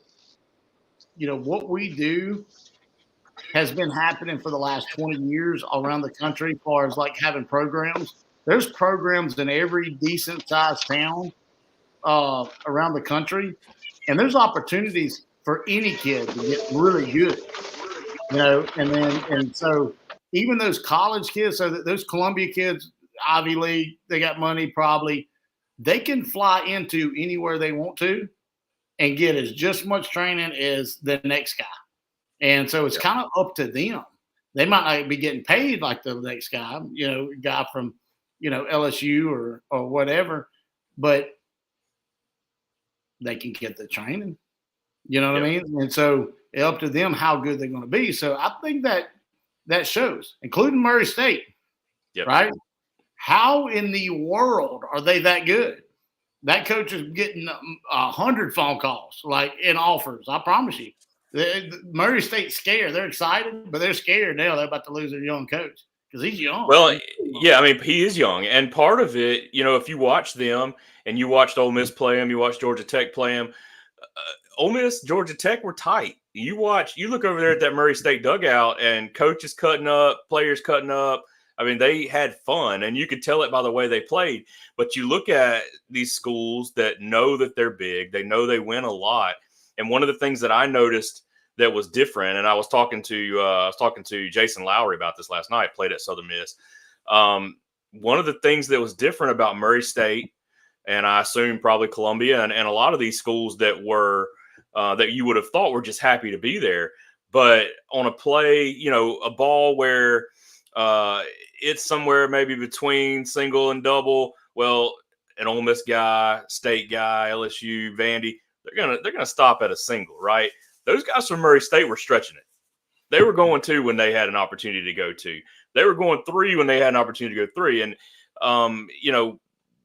what we do has been happening for the last 20 years around the country as far as like having programs. There's programs in every decent sized town around the country, and there's opportunities for any kid to get really good, and so even those college kids, so that those Columbia kids, Ivy League, they got money probably, they can fly into anywhere they want to and get as just much training as the next guy. And so it's kind of up to them. They might not be getting paid like the next guy, guy from, LSU or whatever, but they can get the training. You know what I mean? And so it's up to them how good they're going to be. So I think that shows, including Murray State, right? How in the world are they that good? That coach is getting 100 phone calls, like, in offers. I promise you. Murray State's scared. They're excited, but they're scared now. They're about to lose their young coach because he's young. Well, yeah, I mean, he is young. And part of it, if you watch them and you watched Ole Miss play them, you watched Georgia Tech play them, Ole Miss, Georgia Tech were tight. You look over there at that Murray State dugout and coaches cutting up, players cutting up. I mean, they had fun, and you could tell it by the way they played. But you look at these schools that know that they're big, they know they win a lot. And one of the things that I noticed that was different, and I was talking to Jason Lowry about this last night, played at Southern Miss. One of the things that was different about Murray State, and I assume probably Columbia and a lot of these schools that were that you would have thought were just happy to be there, but on a play, a ball where it's somewhere maybe between single and double. Well, an Ole Miss guy, State guy, LSU, Vandy, they're gonna stop at a single, right? Those guys from Murray State were stretching it. They were going 2 when they had an opportunity to go 2. They were going 3 when they had an opportunity to go 3. And,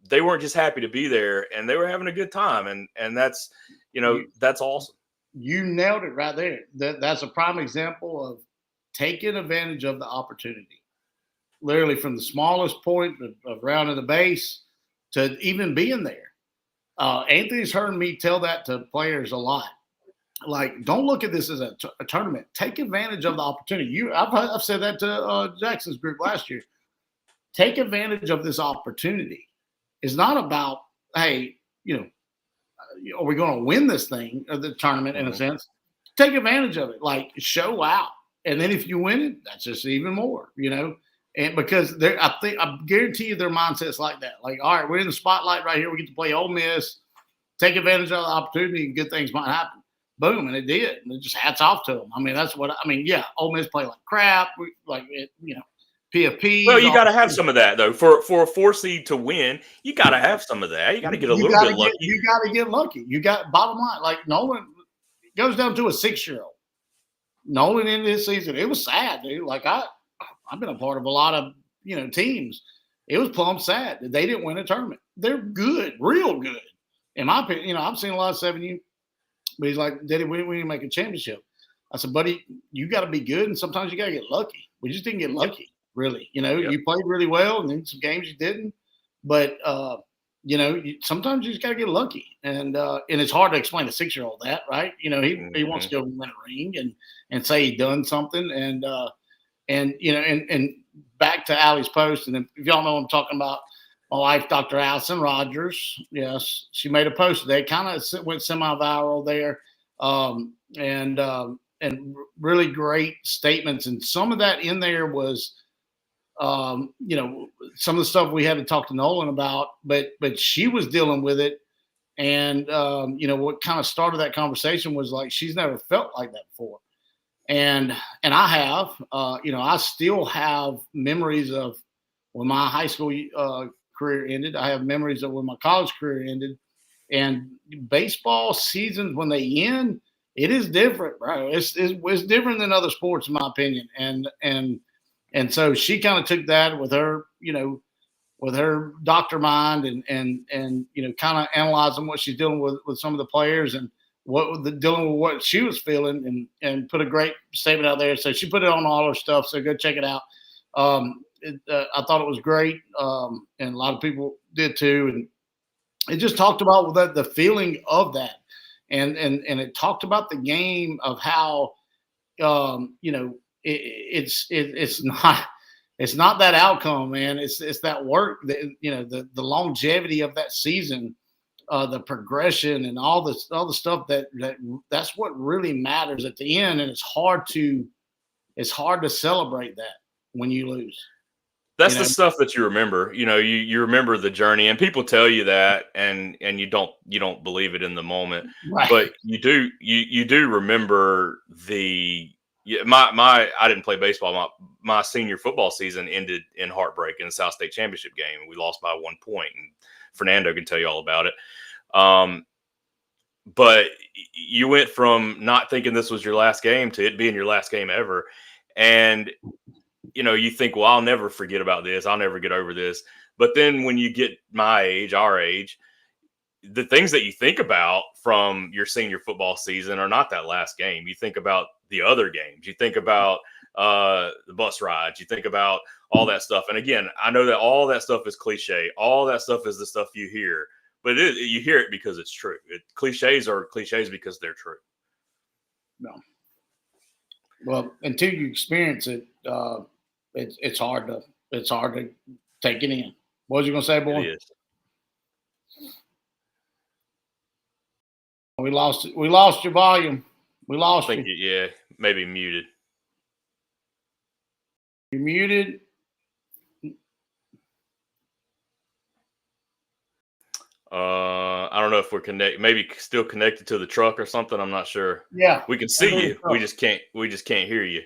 they weren't just happy to be there, and they were having a good time. And that's, that's awesome. You nailed it right there. That's a prime example of taking advantage of the opportunity. Literally from the smallest point of rounding the base to even being there. Anthony's heard me tell that to players a lot. Like, don't look at this as a tournament. Take advantage of the opportunity. I've said that to Jackson's group last year. Take advantage of this opportunity. It's not about, hey, are we going to win this thing, or the tournament, in a sense? Take advantage of it. Like, show out. And then if you win it, that's just even more, And because I guarantee you their mindset's like that. Like, all right, we're in the spotlight right here. We get to play Ole Miss. Take advantage of the opportunity, and good things might happen. Boom, and it did. And it just hats off to them. I mean, yeah, Ole Miss play like crap. PFP. Well, you got to have some of that, though. For a 4 seed to win, you got to have some of that. You got to get a little bit lucky. You got to get lucky. Bottom line, like, Nolan goes down to a 6-year-old. Nolan in this season, it was sad, dude. Like, I've been a part of a lot of, teams. It was plumb sad that they didn't win a tournament. They're good, real good. In my opinion, I've seen a lot of 7U. But he's like, Daddy, we didn't make a championship. I said, buddy, you got to be good, and sometimes you got to get lucky. We just didn't get lucky, really. You played really well, and then some games you didn't. But, sometimes you just got to get lucky. And it's hard to explain to a 6-year-old that, right? He wants to go win a ring and say he done something. And back to Allie's post, and if y'all know what I'm talking about, my wife, Dr. Allison Rogers, yes, she made a post today. Kind of went semi-viral there, and really great statements. And some of that in there was, some of the stuff we had to talk to Nolan about. But she was dealing with it, And what kind of started that conversation was like she's never felt like that before, and I have. I still have memories of when my high school career ended. I have memories of when my college career ended, and baseball seasons when they end, it is different, bro. It's different than other sports, in my opinion. And so she kind of took that with her, with her doctor mind, and kind of analyzing what she's dealing with some of the players, and dealing with what she was feeling, and put a great statement out there. So she put it on all her stuff. So go check it out. I thought it was great, and a lot of people did too. And it just talked about the feeling of that, and it talked about the game of how it's not that outcome, man. It's that work, that the longevity of that season, the progression, and all the stuff that's what really matters at the end. And it's hard to celebrate that when you lose. That's the stuff that you remember. You remember the journey, and people tell you that, and you don't believe it in the moment, Right. But you do remember I didn't play baseball. My senior football season ended in heartbreak in the South State Championship game. We lost by 1 point, and Fernando can tell you all about it. But you went from not thinking this was your last game to it being your last game ever, and you think, well, I'll never forget about this. I'll never get over this. But then when you get our age, the things that you think about from your senior football season are not that last game. You think about the other games. You think about the bus rides. You think about all that stuff. And again, I know that all that stuff is cliche. All that stuff is the stuff you hear. But you hear it because it's true. Cliches are cliches because they're true. No. Well, until you experience it, it's hard to take it in. What was you gonna say, boy? It is. We lost your volume. We lost you. Yeah, maybe muted. You're muted. I don't know if we're connected. Maybe still connected to the truck or something. I'm not sure. Yeah, we can see you. We just can't hear you.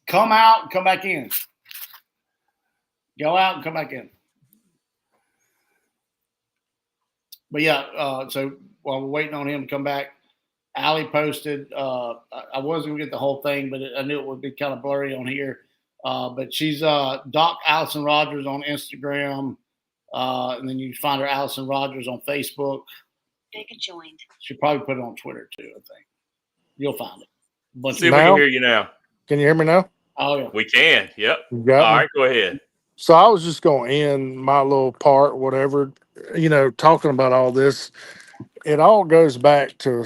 Come out and come back in. Go out and come back in. But yeah, so while we're waiting on him to come back, Allie posted. I wasn't gonna get the whole thing, but I knew it would be kind of blurry on here. But she's Doc Allison Rogers on Instagram. And then you find her Allison Rogers on Facebook. Joined. She'll probably put it on Twitter too, I think. You'll find it. See if we can hear you now. Can you hear me now? Oh, yeah. We can. Yep. All right, go ahead. So I was just going to end my little part, whatever, talking about all this. It all goes back to,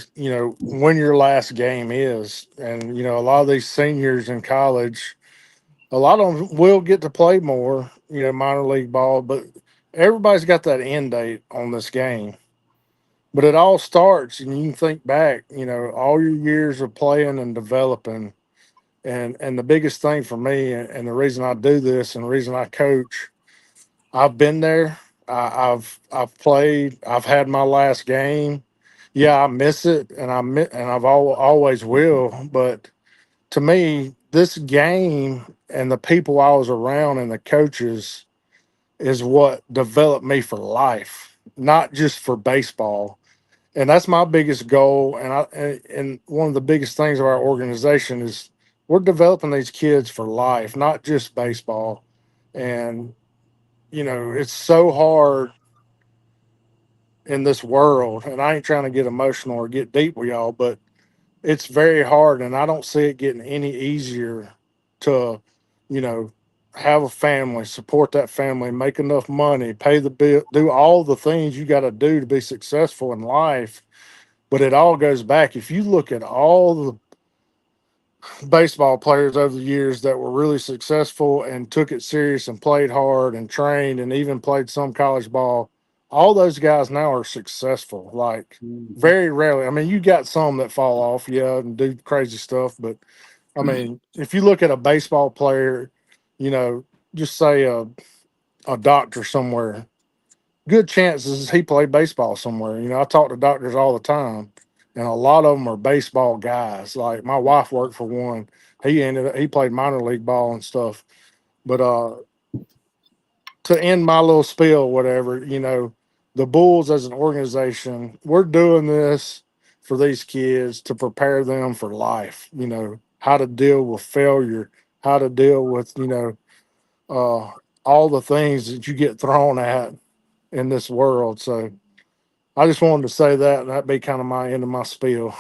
when your last game is. And, a lot of these seniors in college, a lot of them will get to play more, minor league ball, but everybody's got that end date on this game. But it all starts, and you can think back, all your years of playing and developing. And the biggest thing for me, and the reason I do this and the reason I coach, I've been there. I've played. I've had my last game. Yeah, I miss it, and I've always will. But to me, this game and the people I was around and the coaches is what developed me for life, not just for baseball. And that's my biggest goal. And one of the biggest things of our organization is we're developing these kids for life, not just baseball. And, it's so hard in this world. And I ain't trying to get emotional or get deep with y'all, but it's very hard. And I don't see it getting any easier to, have a family, support that family, make enough money, pay the bill, do all the things you got to do to be successful in life. But it all goes back. If you look at all the baseball players over the years that were really successful and took it serious and played hard and trained and even played some college ball, all those guys now are successful. Like very rarely. I mean, you got some that fall off, and do crazy stuff. But I mean, if you look at a baseball player, just say a doctor somewhere, good chances he played baseball somewhere. I talk to doctors all the time, and a lot of them are baseball guys. Like my wife worked for one. He played minor league ball and stuff. But to end my little spiel, whatever, the Bulls as an organization, we're doing this for these kids to prepare them for life. How to deal with failure, how to deal with all the things that you get thrown at in this world. So I just wanted to say that, and that'd be kind of my end of my spiel.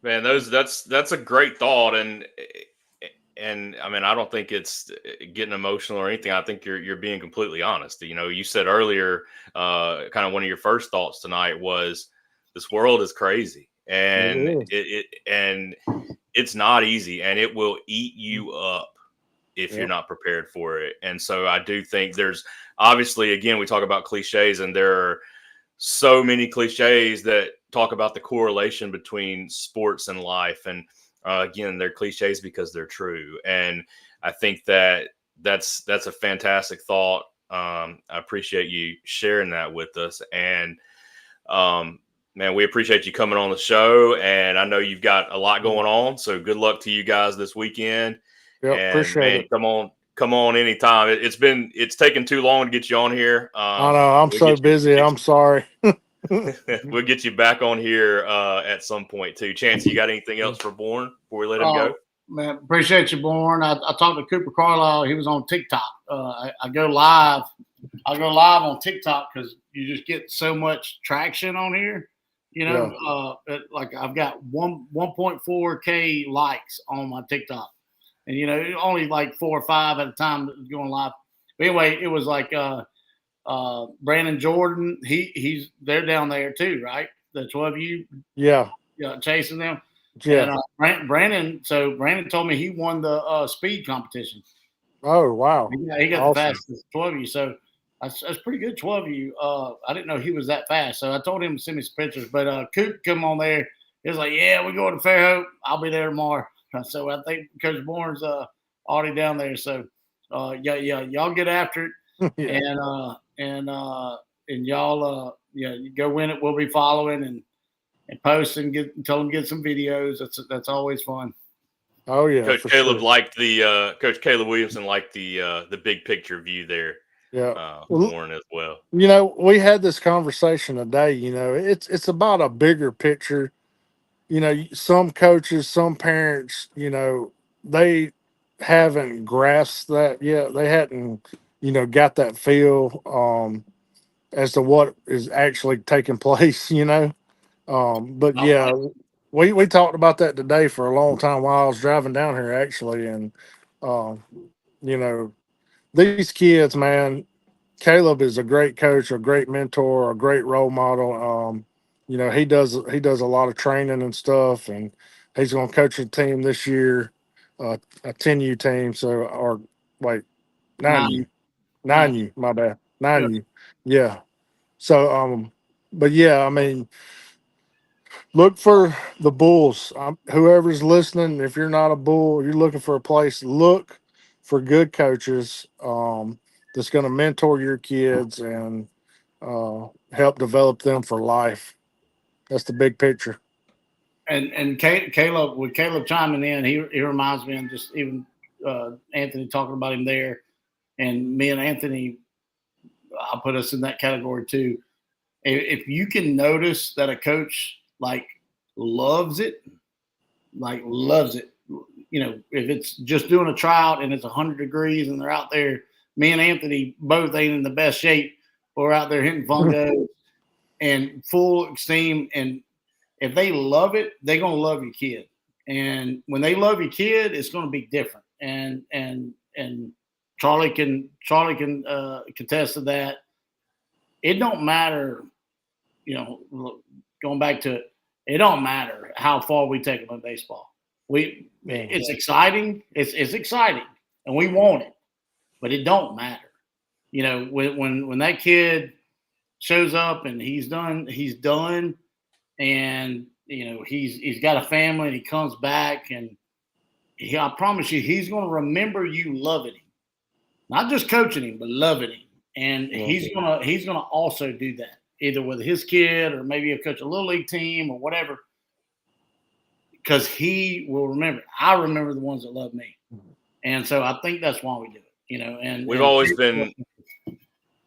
Man, that's a great thought, and I mean, I don't think it's getting emotional or anything. I think you're being completely honest. You said earlier, kind of one of your first thoughts tonight was this world is crazy, and It is. and it's not easy, and it will eat you up if you're Yep. not prepared for it. And so I do think there's obviously, again, we talk about cliches, and there are so many cliches that talk about the correlation between sports and life. And again, they're cliches because they're true. And I think that's a fantastic thought. I appreciate you sharing that with us. And man, we appreciate you coming on the show. And I know you've got a lot going on. So good luck to you guys this weekend. Yep, And appreciate man, it. come on anytime. It's taken too long to get you on here. I know I'm We'll so busy. I'm sorry. we'll get you back on here at some point too. Chance, you got anything else for Bourne before we let him go? Man, appreciate you, Bourne. I talked to Cooper Carlisle. He was on TikTok. I go live. I go live on TikTok because you just get so much traction on here. Like I've got 1.4K likes on my TikTok, and only like 4 or 5 at a time going live. But anyway, it was like Brandon Jordan. They're down there too, right? The 12U, Yeah. chasing them. Yeah. And Brandon. So Brandon told me he won the speed competition. Oh, wow. He got Awesome. the fastest 12U. So that's pretty good 12U. I didn't know he was that fast. So I told him to send me some pictures. But Coop come on there. He was like, "Yeah, we're going to Fairhope. I'll be there tomorrow." So I think Coach Bourne's already down there. So yeah, y'all get after it, Yeah. and y'all you go win it. We'll be following and post and tell them get some videos. That's always fun. Oh yeah. Coach for Caleb sure. liked the Coach Caleb Williamson liked the big picture view there. Yeah. Bourne as well. We had this conversation today. It's about a bigger picture. Some coaches, some parents, they haven't grasped that yet. They hadn't, got that feel as to what is actually taking place. But yeah, we talked about that today for a long time while I was driving down here actually, and um, you know, these kids, man. Caleb is a great coach, a great mentor, a great role model. He does a lot of training and stuff, and he's going to coach a team this year, a 10U team. So, or wait, 9U, 9U, my bad, 9U, yeah. So, but yeah, I mean, look for the Bulls. Whoever's listening, if you're not a Bull, you're looking for a place. Look for good coaches. That's going to mentor your kids and help develop them for life. That's the big picture. And Caleb, with Caleb chiming in, he reminds me of just even Anthony talking about him there, and me and Anthony, I'll put us in that category too. If you can notice that a coach loves it, if it's just doing a tryout and it's 100 degrees and they're out there, me and Anthony both ain't in the best shape. We're out there hitting fungo and full steam. And if they love it, they're gonna love your kid. And when they love your kid, it's gonna be different. And Charlie can contest to that. It don't matter, going back to it don't matter how far we take them in baseball. It's exciting. It's exciting, and we want it, but it don't matter. When that kid shows up and he's done, and he's got a family and he comes back, and I promise you, he's going to remember you loving him, not just coaching him, but loving him. and he's gonna also do that either with his kid or maybe he'll coach a little league team or whatever. Because he will remember. I remember the ones that love me, and so I think that's why we do it. And we've always been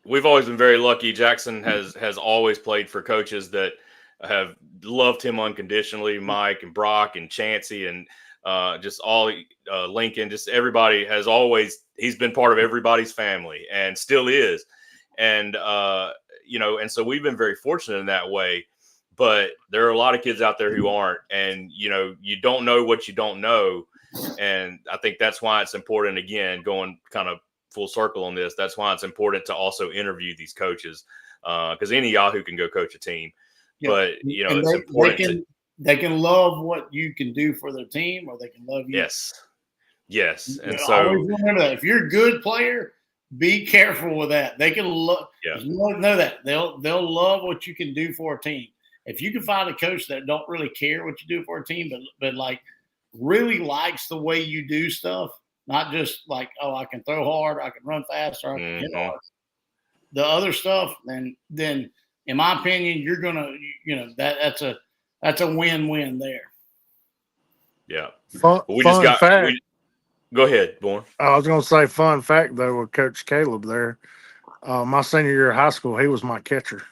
very lucky. Jackson has always played for coaches that have loved him unconditionally. Mike and Brock and Chancey and just all Lincoln, just everybody has always. He's been part of everybody's family and still is, and and so we've been very fortunate in that way. But there are a lot of kids out there who aren't, and you don't know what you don't know, and I think that's why it's important. Again, going kind of full circle on this, that's why it's important to also interview these coaches, because any Yahoo can go coach a team, but it's important. They can love what you can do for their team, or they can love you. Yes, and so always remember that if you're a good player, be careful with that. They can love. Know that they'll love what you can do for a team. If you can find a coach that don't really care what you do for a team, but like really likes the way you do stuff, not just like, oh, I can throw hard, I can run fast, or I can hit hard. The other stuff, then in my opinion, you're gonna, that's a win-win there. Yeah. Fun fact. Go ahead, Born. I was gonna say fun fact though with Coach Caleb there. My senior year of high school, he was my catcher.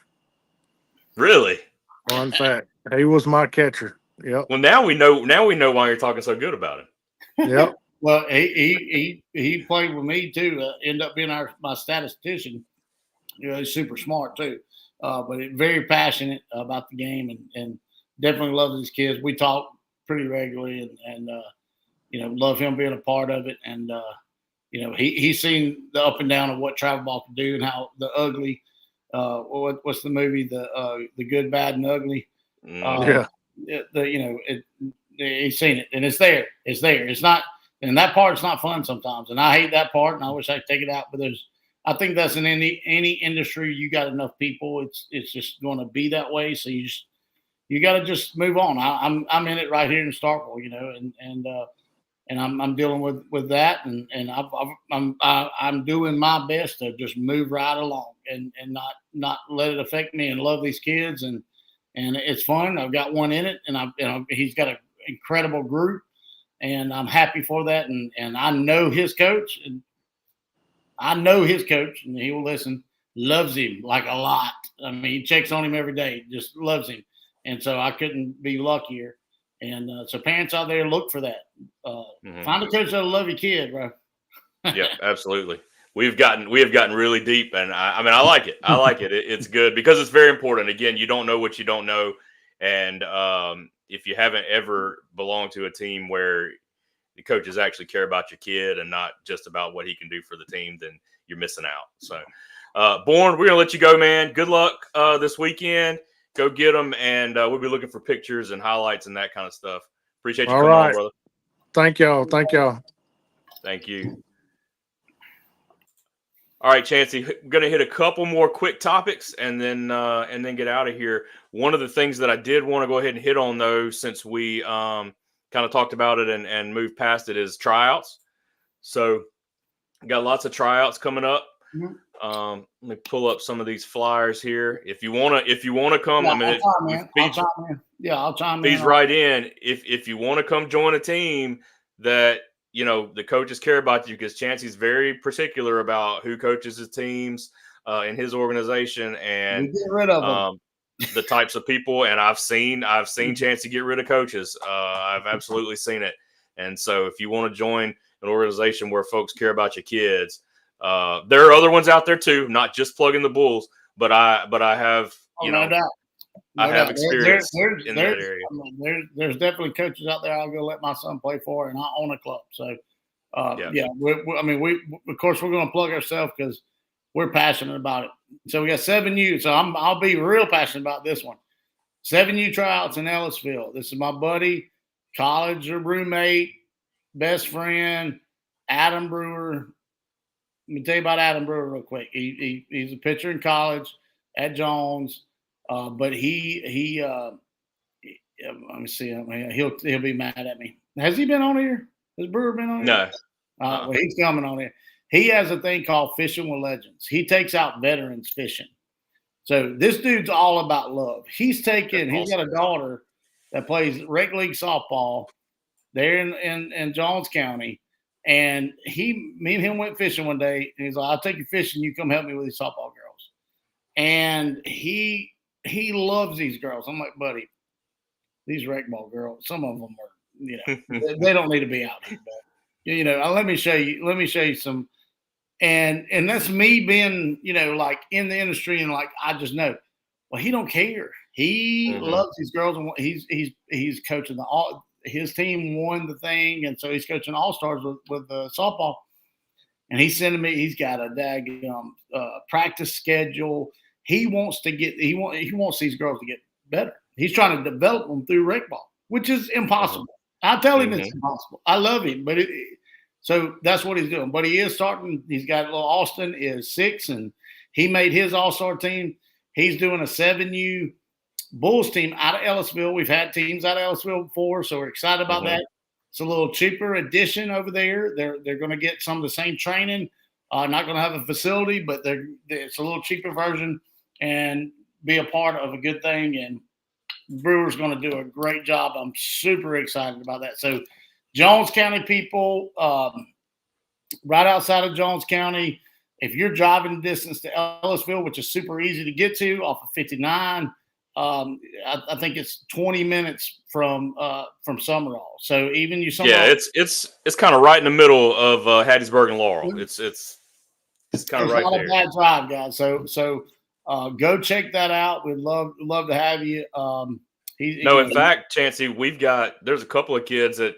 Really? Fun fact. He was my catcher. Yep. Well, now we know why you're talking so good about him. Yep. Well, he played with me too. Ended up being my statistician. He's super smart too, but very passionate about the game and definitely loves his kids. We talk pretty regularly and love him being a part of it. And he's seen the up and down of what travel ball can do and how the ugly. What's the movie? The Good, Bad, and Ugly. Yeah. He's seen it, and it's there. It's not, and that part's not fun sometimes, and I hate that part, and I wish I could take it out. But I think that's in any industry. You got enough people, it's just going to be that way. So you got to just move on. I'm in it right here in Starkville, and I'm dealing with that, and I'm doing my best to just move right along and not let it affect me and love these kids and it's fun. I've got one in it, and he's got an incredible group, and I'm happy for that. And I know his coach, and he will listen. Loves him like a lot. I mean, he checks on him every day. Just loves him, and so I couldn't be luckier. And so parents out there, look for that. Find a coach that'll love your kid, bro. Yeah, absolutely. We have gotten really deep, and I like it. I like it. It's good because it's very important. Again, you don't know what you don't know, and if you haven't ever belonged to a team where the coaches actually care about your kid and not just about what he can do for the team, then you're missing out. So, Born, we're gonna let you go, man. Good luck this weekend. Go get them, and we'll be looking for pictures and highlights and that kind of stuff. Appreciate you coming on, brother. Thank y'all. Thank you. All right, Chancey, going to hit a couple more quick topics and then get out of here. One of the things that I did want to go ahead and hit on, though, since we kind of talked about it and moved past it, is tryouts. So, got lots of tryouts coming up. Let me pull up some of these flyers here. If you wanna come, I'll chime in. Feeds right in. If you want to come join a team that the coaches care about you, because Chancey's very particular about who coaches his teams in his organization and we get rid of them. The types of people. And I've seen Chancey get rid of coaches. I've absolutely seen it. And so if you want to join an organization where folks care about your kids, there are other ones out there too, not just plugging the Bulls, but I have no doubt. I have experience in that area. There's definitely coaches out there I'll go let my son play for, and I own a club. So, we of course we're going to plug ourselves because we're passionate about it. So we got 7U. So I'll be real passionate about this one. 7U tryouts in Ellisville. This is my buddy, college roommate, best friend, Adam Brewer. Let me tell you about Adam Brewer real quick. He's a pitcher in college at Jones. But he let me see. He'll be mad at me. Has he been on here? Has Brewer been on here? No. Well, he's coming on here. he has a thing called Fishing with Legends. He takes out veterans fishing. So this dude's all about love. He's got a daughter that plays rec league softball there in Jones County. And me and him went fishing one day, and he's like, I'll take you fishing. You come help me with these softball girls. And he loves these girls. I'm like, buddy, these rec ball girls, some of them are, they don't need to be out here. But, let me show you some. And that's me being, like in the industry, and like I just know. Well, he don't care. He loves these girls, and he's coaching his team won the thing, and so he's coaching all-stars with the softball. And he's sending me. He's got a daggum practice schedule. He wants these girls to get better. He's trying to develop them through rec ball, which is impossible. I tell him it's impossible. I love him, but so that's what he's doing. But he is starting. He's got little Austin is 6, and he made his all-star team. He's doing a 7U Bulls team out of Ellisville. We've had teams out of Ellisville before, so we're excited about that. It's a little cheaper addition over there. They're going to get some of the same training. Not going to have a facility, but it's a little cheaper version and be a part of a good thing. And Brewer's going to do a great job. I'm super excited about that. So Jones County people, right outside of Jones County, if you're driving distance to Ellisville, which is super easy to get to off of 59, I think it's 20 minutes from Summerall. So even you, it's kind of right in the middle of Hattiesburg and Laurel. It's kind of right there. It's not a bad drive, guys. So go check that out. We'd love to have you. In fact, Chancey, there's a couple of kids that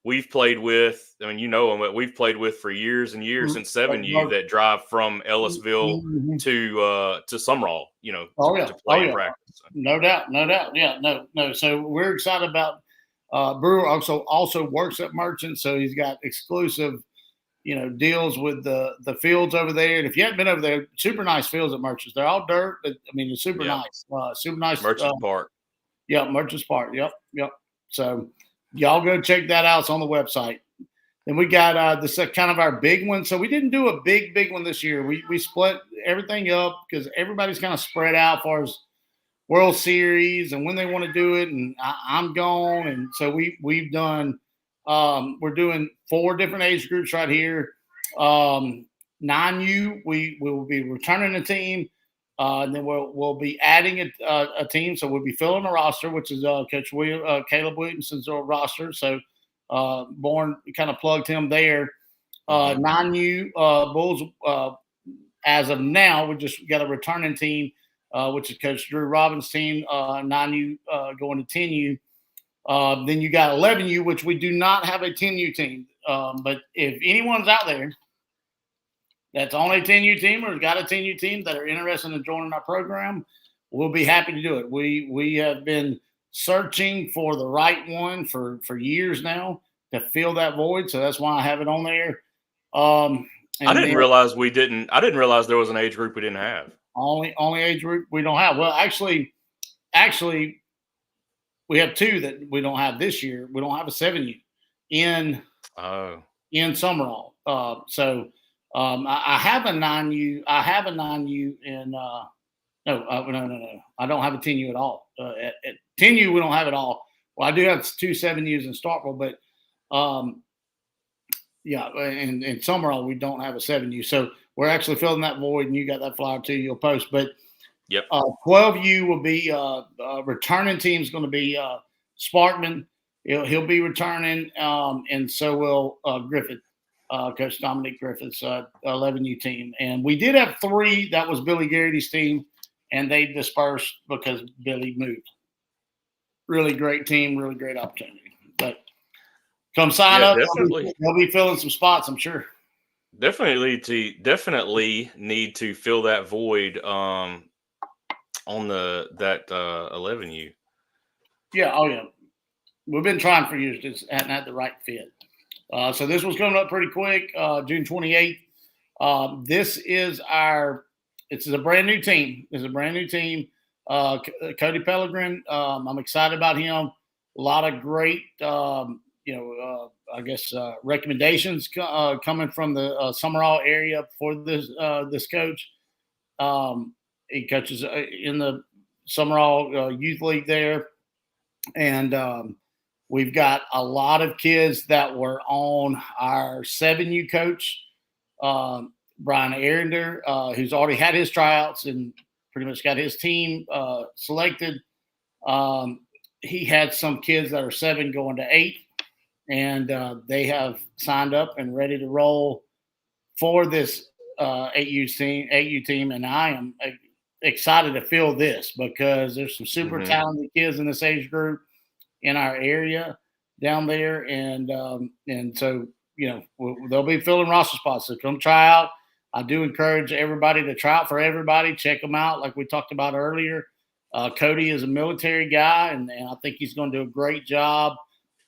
we've played with. I mean, them, but we've played with for years and years since 7U that drive from Ellisville to Summerall, to play and practice. No doubt. Yeah, no. So we're excited about Brewer also works at Merchant, so he's got exclusive, deals with the fields over there. And if you haven't been over there, super nice fields at Merchants. They're all dirt, but I mean, it's super nice. Super nice. Merchants Park. Yeah, Merchants Park. Yep. So y'all go check that out. It's on the website. Then we got this kind of our big one. So we didn't do a big one this year. We split everything up because everybody's kind of spread out as far as World Series and when they want to do it. And I'm gone. And so we've done we're doing 4 different age groups right here. 9U, we will be returning a team. And then we'll be adding a team. So we'll be filling a roster, which is Coach Caleb Williamson's roster. So Bourne kind of plugged him there. 9U Bulls, as of now, we just got a returning team, which is Coach Drew Robbins' team. 9U going to 10U. Then you got 11U, which we do not have a 10U team. But if anyone's out there that's on a 10U team or got a 10U team that are interested in joining our program, we'll be happy to do it. We have been searching for the right one for years now to fill that void. So that's why I have it on there. I didn't realize there was an age group we didn't have. Only age group we don't have. Well, actually, we have 2 that we don't have this year. We don't have a 7U in Summerall. I have a 9U. I have a 9U in no. I don't have a 10U at all. At 10U, we don't have it all. Well, I do have 2 7Us in Starkville, but in Summerall, we don't have a 7U. So we're actually filling that void, and you got that flyer too. You'll post. But 12U will be returning team is going to be Sparkman. He'll be returning, and so will Griffith. Coach Dominic Griffith's 11U team. And we did have 3. That was Billy Garrity's team, and they dispersed because Billy moved. Really great team, really great opportunity. But come sign up. They'll be filling some spots, I'm sure. Definitely need to fill that void on that 11U. Yeah, We've been trying for years, just hadn't had the right fit. So this was coming up pretty quick, June 28th. This is a brand new team. It's a brand new team. Cody Pellegrin, I'm excited about him. A lot of great, recommendations coming from the Summerall area for this coach. He coaches in the Summerall Youth League there. And we've got a lot of kids that were on our 7U coach, Brian Arender, who's already had his tryouts and pretty much got his team selected. He had some kids that are 7 going to 8, and they have signed up and ready to roll for this 8U team. And I am excited to fill this because there's some super talented kids in this age group in our area down there, and so they'll be filling roster spots. So come try out. I do encourage everybody to try out for everybody. Check them out, like we talked about earlier. Cody is a military guy, and I think he's going to do a great job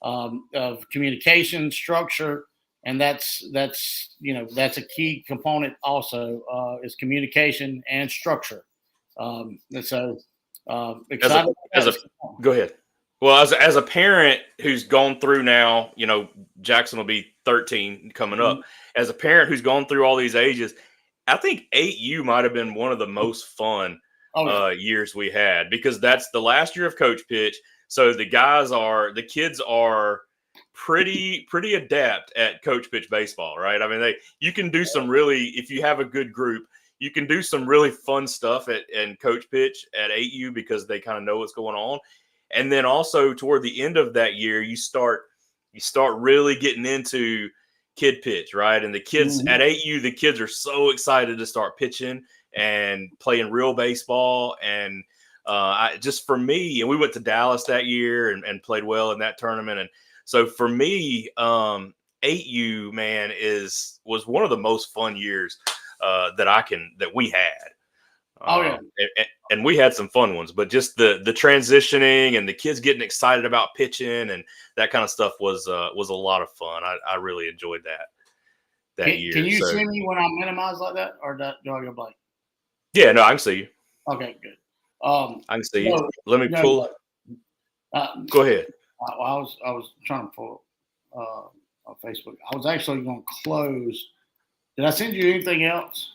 of communication structure, and that's a key component also is communication and structure. And so excited. Go ahead. Well, as a parent who's gone through now, Jackson will be 13 coming up. As a parent who's gone through all these ages, I think 8U might have been one of the most fun years we had, because that's the last year of Coach Pitch. So the kids are pretty adept at Coach Pitch baseball, right? I mean, you can do some really, if you have a good group, you can do some really fun stuff and Coach Pitch at 8U because they kind of know what's going on. And then also toward the end of that year, you start really getting into kid pitch, right? And the kids at 8U, the kids are so excited to start pitching and playing real baseball. And just for me, and we went to Dallas that year and played well in that tournament. And so for me, 8U, man, was one of the most fun years that we had. And we had some fun ones, but just the transitioning and the kids getting excited about pitching and that kind of stuff was a lot of fun. I really enjoyed that year. Can you see me when I minimize like that, or do I go blank? Yeah, no, I can see you. Okay, good. I can see you. Let me pull. Go ahead. I was trying to pull on Facebook. I was actually going to close. Did I send you anything else?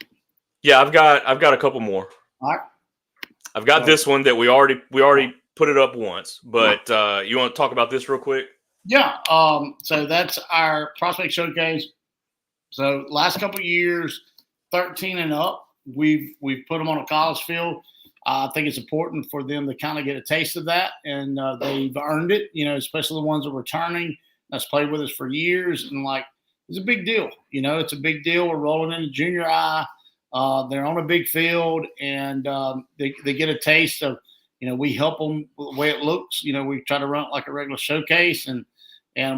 Yeah, I've got a couple more. All right. I've got this one that we already put it up once, but you want to talk about this real quick? Yeah. So that's our prospect showcase. So last couple of years, 13 and up, we've put them on a college field. I think it's important for them to kind of get a taste of that, and they've earned it. Especially the ones that are returning, that's played with us for years, and it's a big deal. It's a big deal. We're rolling into junior high. They're on a big field, and they get a taste of, we help them the way it looks. We try to run it like a regular showcase and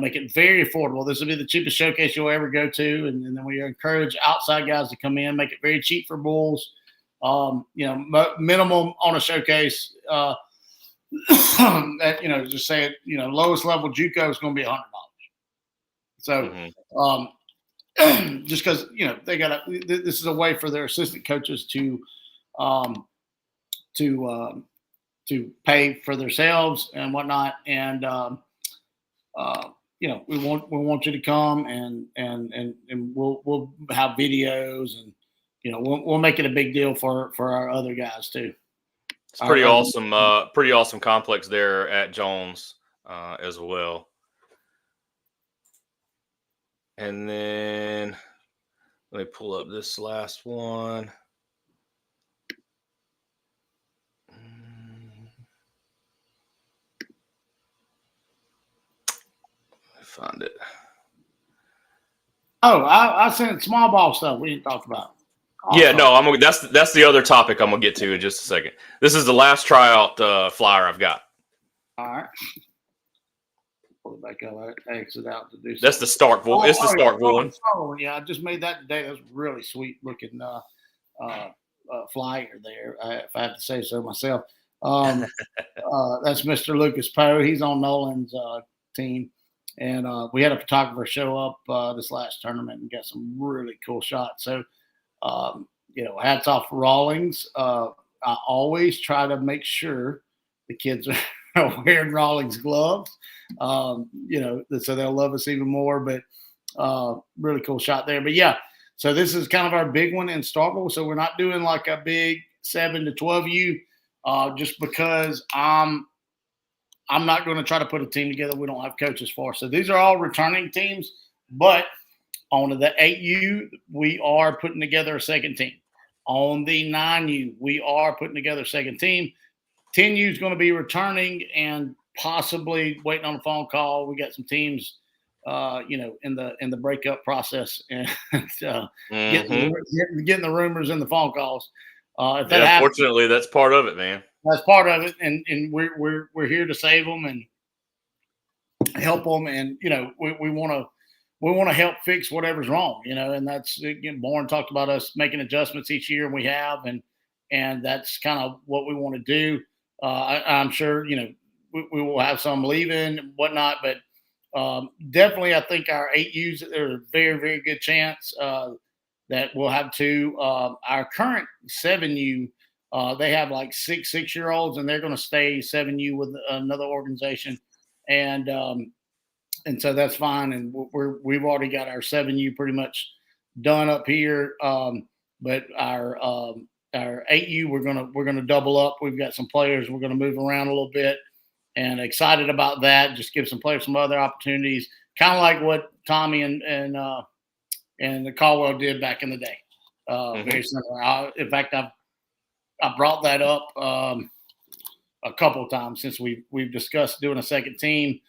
make it very affordable. This will be the cheapest showcase you'll ever go to. And then we encourage outside guys to come in, make it very cheap for bulls. Minimum on a showcase, that, just say it, lowest level JUCO is going to be $100. So, just because they got this is a way for their assistant coaches to pay for themselves and whatnot, and we want you to come and we'll have videos, and we'll make it a big deal for our other guys too. It's pretty awesome complex there at Jones as well. And then let me pull up this last one. Find it. Oh, I sent small ball stuff we didn't talk about. Awesome. Yeah, no, that's the other topic I'm gonna get to in just a second. This is the last tryout flyer I've got. All right. Pull it back up. I exit out to do something. That's the Starkville. It's the Starkville one. Oh, yeah, I just made that today. That was really sweet looking flyer there, if I have to say so myself. That's Mr. Lucas Poe. He's on Nolan's team. And we had a photographer show up this last tournament and got some really cool shots. So, hats off Rawlings. I always try to make sure the kids wearing Rawlings gloves. So they'll love us even more. But really cool shot there. But yeah, so this is kind of our big one in Starkville. So we're not doing like a big 7 to 12U, just because I'm not going to try to put a team together we don't have coaches for. So these are all returning teams, but on the 8U, we are putting together a second team. On the 9U, we are putting together a second team. 10U is going to be returning and possibly waiting on a phone call. We got some teams, in the breakup process and getting the rumors and the phone calls. If that happens, fortunately, that's part of it, man. That's part of it, and we're here to save them and help them, and we want to help fix whatever's wrong, and that's Bourne talked about us making adjustments each year, and we have, and that's kind of what we want to do. I'm sure we will have some leaving and whatnot, but definitely I think our 8Us, there's a very, very good chance that we'll have 2. Our current 7U, they have like 6-year-olds, and they're going to stay 7U with another organization, and so that's fine. And we've already got our 7U pretty much done up here, but our 8U we're gonna double up. We've got some players we're gonna move around a little bit, and excited about that. Just give some players some other opportunities, kind of like what Tommy and the Caldwell did back in the day. Very similar. In fact, I brought that up a couple of times since we've discussed doing a second team,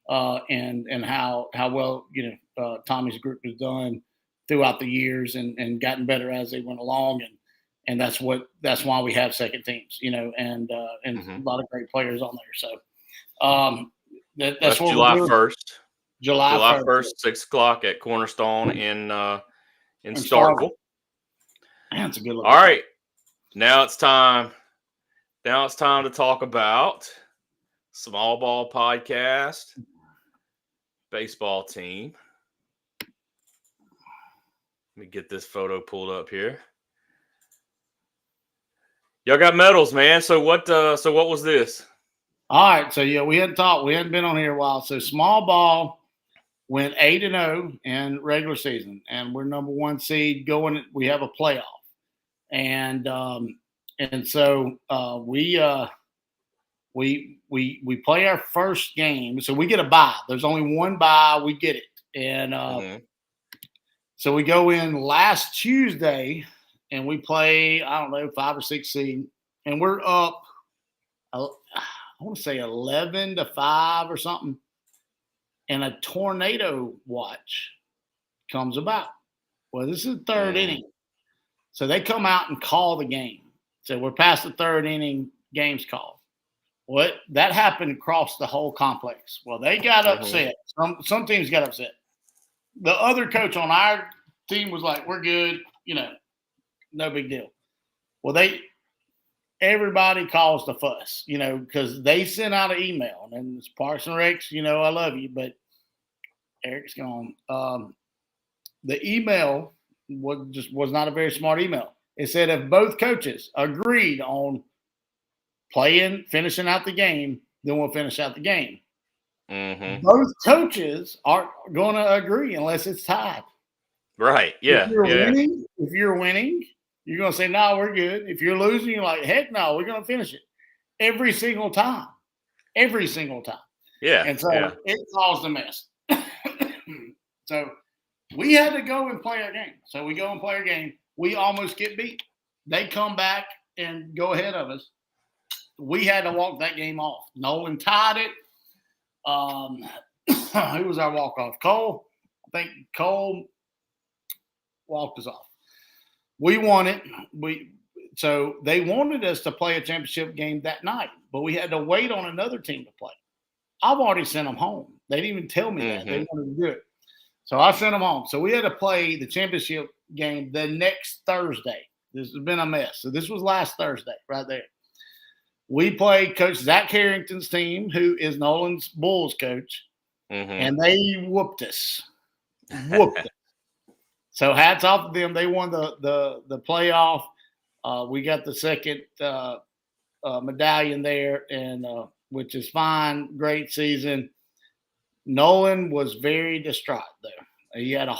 and how well Tommy's group has done throughout the years and gotten better as they went along, and that's why we have second teams, and a lot of great players on there. So that's what July 1st. July 1st, 6:00 at Cornerstone in Starkville. Man, that's a good look. All right. Now it's time to talk about Small Ball Podcast baseball team. Let me get this photo pulled up here. Y'all got medals, man. So what was this? All right. So yeah, we hadn't been on here a while. So small ball went 8-0 in regular season, and we're number 1 seed going. We have a playoff, and so we play our first game. So we get a bye. There's only one bye. We get it, and so we go in last Tuesday, and we play, I don't know, 5 or 6 seed, and we're up, I want to say 11-5 or something, and a tornado watch comes about. Well, this is the 3rd inning. So they come out and call the game. So we're past the 3rd inning, game's called. What that happened across the whole complex. Well, they got upset. Some teams got upset. The other coach on our team was like, "We're good, no big deal." Well, everybody caused a fuss, because they sent out an email, and it's Parks and Recs, I love you, but Eric's gone. The email was not a very smart email. It said if both coaches agreed on finishing out the game, then we'll finish out the game. Both coaches aren't going to agree unless it's tied. Right. Yeah. If you're winning, you're going to say, "No, we're good." If you're losing, you're like, "Heck no, we're going to finish it." Every single time. Yeah. And so it caused a mess. So we had to go and play our game. So we go and play our game. We almost get beat. They come back and go ahead of us. We had to walk that game off. Nolan tied it. Who was our walk-off? Cole. I think Cole walked us off. We won it. So they wanted us to play a championship game that night, but we had to wait on another team to play. I've already sent them home. They didn't even tell me that. They wanted to do it. So I sent them home. So we had to play the championship game the next Thursday. This has been a mess. So this was last Thursday right there. We played Coach Zach Harrington's team, who is Nolan's Bulls coach, and they whooped us. So hats off to them. They won the playoff. We got the second medallion there, and which is fine. Great season. Nolan was very distraught, though. He had a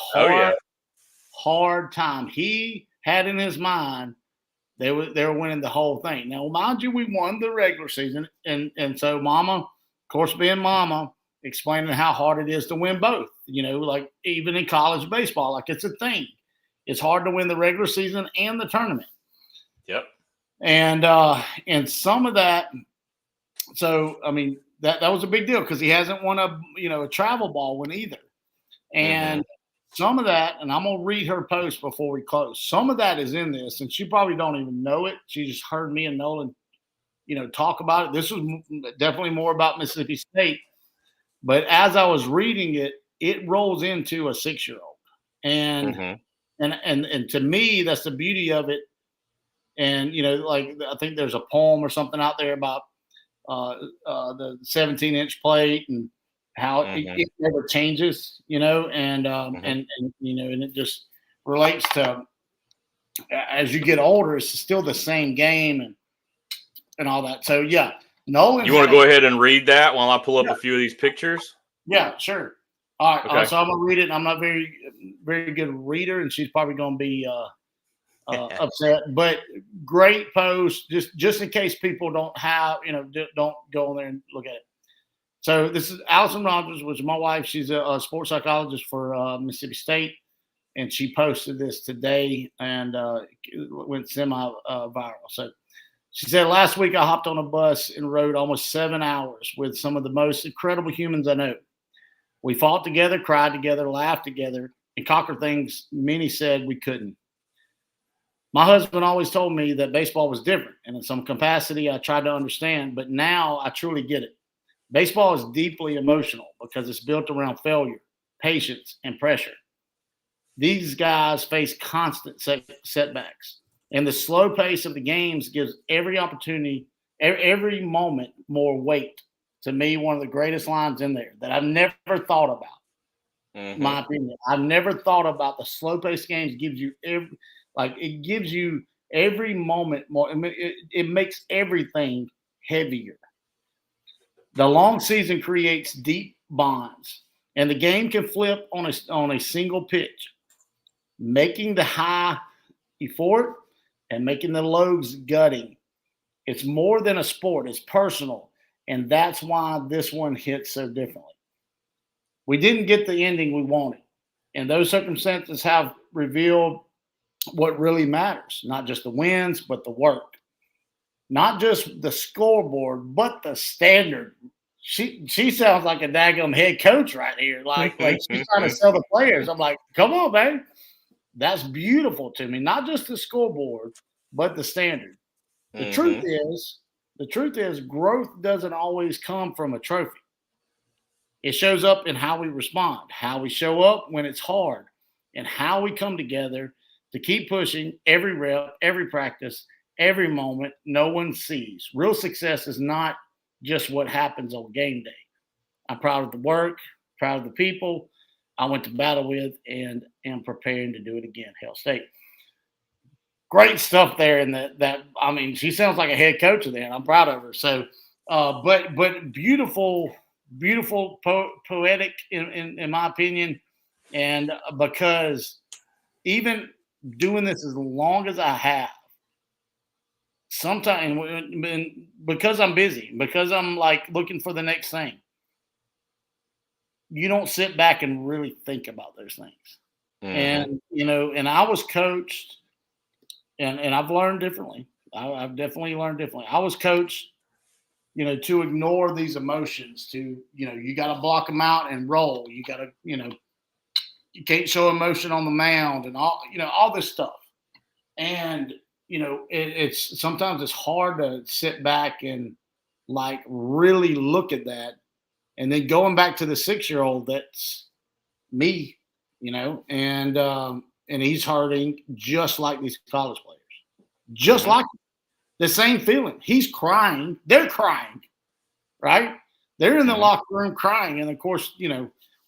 hard time. He had in his mind they were winning the whole thing. Now, mind you, we won the regular season, and so Mama, of course, being Mama, explaining how hard it is to win both. Like even in college baseball, like it's a thing. It's hard to win the regular season and the tournament. Yep. And some of that. So I mean that was a big deal because he hasn't won a travel ball one either. And some of that, and I'm gonna read her post before we close. Some of that is in this, and she probably don't even know it. She just heard me and Nolan, talk about it. This was definitely more about Mississippi State. But as I was reading it, it rolls into a 6-year-old, and to me, that's the beauty of it. And like I think there's a poem or something out there about the 17-inch plate and how it never changes, and it just relates to as you get older, it's still the same game and all that. So yeah, Nolan. You want to go ahead and read that while I pull up a few of these pictures? Yeah, sure. All right. Okay. So I'm gonna read it. I'm not very, very good reader, and she's probably gonna be upset. But great post, just in case people don't have, don't go in there and look at it. So this is Allison Rogers, which is my wife. She's a sports psychologist for Mississippi State, and she posted this today and went semi-viral. So she said, last week I hopped on a bus and rode almost 7 hours with some of the most incredible humans I know. We fought together, cried together, laughed together, and conquered things many said we couldn't. My husband always told me that baseball was different, and in some capacity I tried to understand, but now I truly get it. Baseball is deeply emotional because it's built around failure, patience, and pressure. These guys face constant setbacks, and the slow pace of the games gives every opportunity, every moment more weight. To me, one of the greatest lines in there that I've never thought about, my opinion. I've never thought about the slow paced games gives you every moment more. It makes everything heavier. The long season creates deep bonds, and the game can flip on a single pitch, making the high euphoric and making the lows gutting. It's more than a sport; it's personal, and that's why this one hits so differently. We didn't get the ending we wanted, and those circumstances have revealed what really matters, not just the wins, but the work. Not just the scoreboard, but the standard. She sounds like a daggum head coach right here. Like she's trying to sell the players. I'm like, come on, man. That's beautiful to me. Not just the scoreboard, but the standard. The truth is, growth doesn't always come from a trophy. It shows up in how we respond, how we show up when it's hard, and how we come together to keep pushing every rep, every practice, every moment no one sees. Real success is not just what happens on game day. I'm proud of the work, proud of the people I went to battle with, and am preparing to do it again. Hail State. Great stuff there. And I mean, she sounds like a head coach of that. I'm proud of her. So, but beautiful, poetic in my opinion. And because even doing this as long as I have, sometimes because I'm busy, because I'm like looking for the next thing, you don't sit back and really think about those things. And and I was coached, and I've learned differently. I've definitely learned differently. I was coached, to ignore these emotions. To you got to block them out and roll. You got to you can't show emotion on the mound and all this stuff. And it's sometimes it's hard to sit back and like really look at that, and then going back to the 6-year-old, that's me, and he's hurting just like these college players, just like the same feeling. He's crying, they're crying, right? They're in the locker room crying, and of course,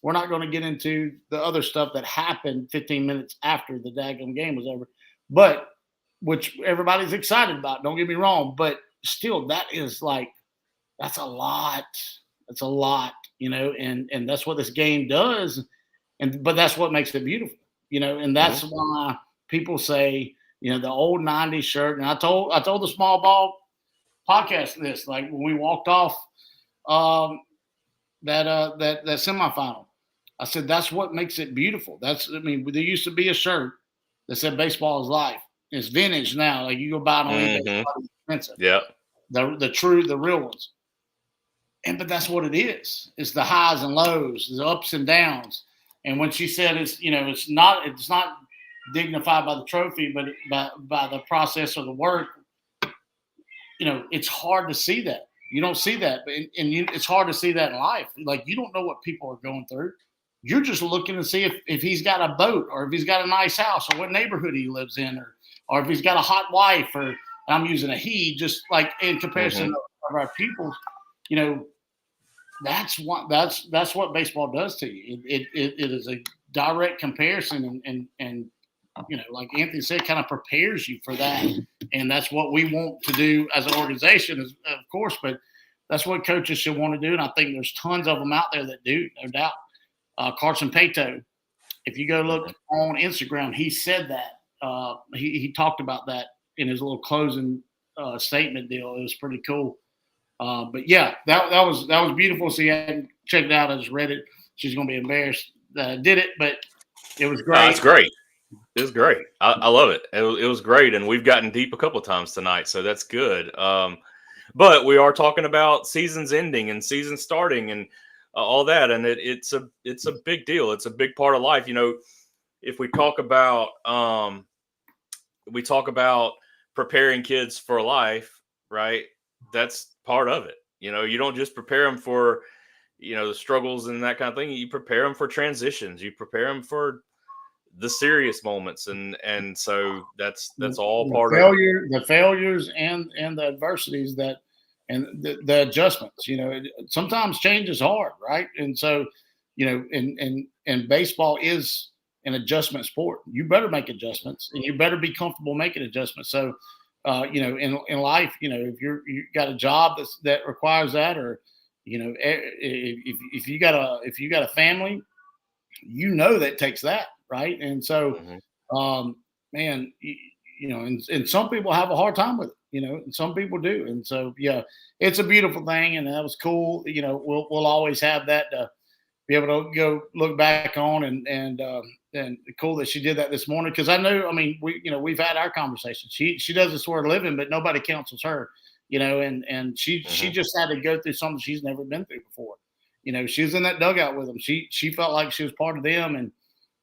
we're not going to get into the other stuff that happened 15 minutes after the daggum game was over, but which everybody's excited about. Don't get me wrong, but still, that is like That's a lot. That's a lot, and that's what this game does. But that's what makes it beautiful, and that's why people say, the old 90s shirt. And I told the small ball podcast this, like when we walked off that semifinal. I said that's what makes it beautiful. There used to be a shirt that said baseball is life. It's vintage now. Like you go buy it on eBay, it's expensive. Yeah. The real ones. But that's what it is. It's the highs and lows, the ups and downs. And when she said it's not dignified by the trophy, but by the process of the work, it's hard to see that. You don't see that, it's hard to see that in life. Like you don't know what people are going through. You're just looking to see if he's got a boat, or if he's got a nice house, or what neighborhood he lives in, or if he's got a hot wife, or I'm using a he, just like in comparison of our people, that's what baseball does to you. It is a direct comparison, and like Anthony said, kind of prepares you for that. And that's what we want to do as an organization, of course, but that's what coaches should want to do. And I think there's tons of them out there that do, no doubt. Carson Pato, if you go look on Instagram, he said that. He talked about that in his little closing statement deal. It was pretty cool. But yeah, that was beautiful. So you hadn't checked it out. I just read it. She's going to be embarrassed that I did it, but it was great. It's great. It was great. I love it. It was great. And we've gotten deep a couple of times tonight, so that's good. But we are talking about seasons ending and seasons starting and all that. And it's a big deal. It's a big part of life. If we talk about preparing kids for life, right? That's part of it. You don't just prepare them for, the struggles and that kind of thing. You prepare them for transitions. You prepare them for the serious moments. And so that's all part of it. The failures and the adversities and the adjustments, sometimes change is hard. Right. And so, and baseball is an adjustment sport. You better make adjustments, and you better be comfortable making adjustments. So, in life, if you got a job that requires that, or, if you got a family, that takes that. Right. And so, man, and some people have a hard time with it, and some people do. And so, yeah, it's a beautiful thing. And that was cool. We'll always have that to be able to go look back on, and cool that she did that this morning. Cause I know, we've had our conversation. She does this for a living, but nobody counsels her, and she just had to go through something she's never been through before. She was in that dugout with them. She felt like she was part of them,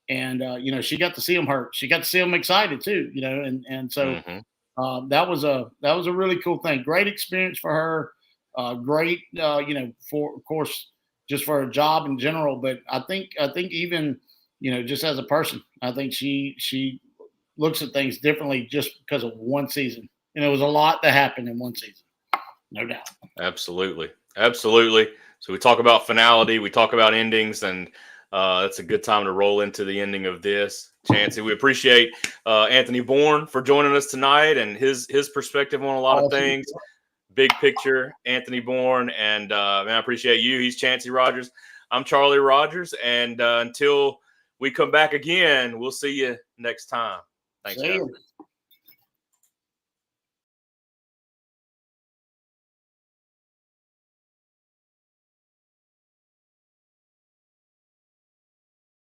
and she got to see them hurt. She got to see them excited too, and so that was a really cool thing. Great experience for her. Great, for, of course, just for her job in general. But I think even, just as a person, I think she looks at things differently just because of one season. It was a lot that happened in one season, no doubt. Absolutely. So we talk about finality, we talk about endings, and that's a good time to roll into the ending of this. Chancey, we appreciate Anthony Bourne for joining us tonight and his perspective on a lot of things. Big picture, Anthony Bourne, and man, I appreciate you. He's Chancey Rogers. I'm Charlie Rogers, and until we come back again, we'll see you next time. Thanks, guys.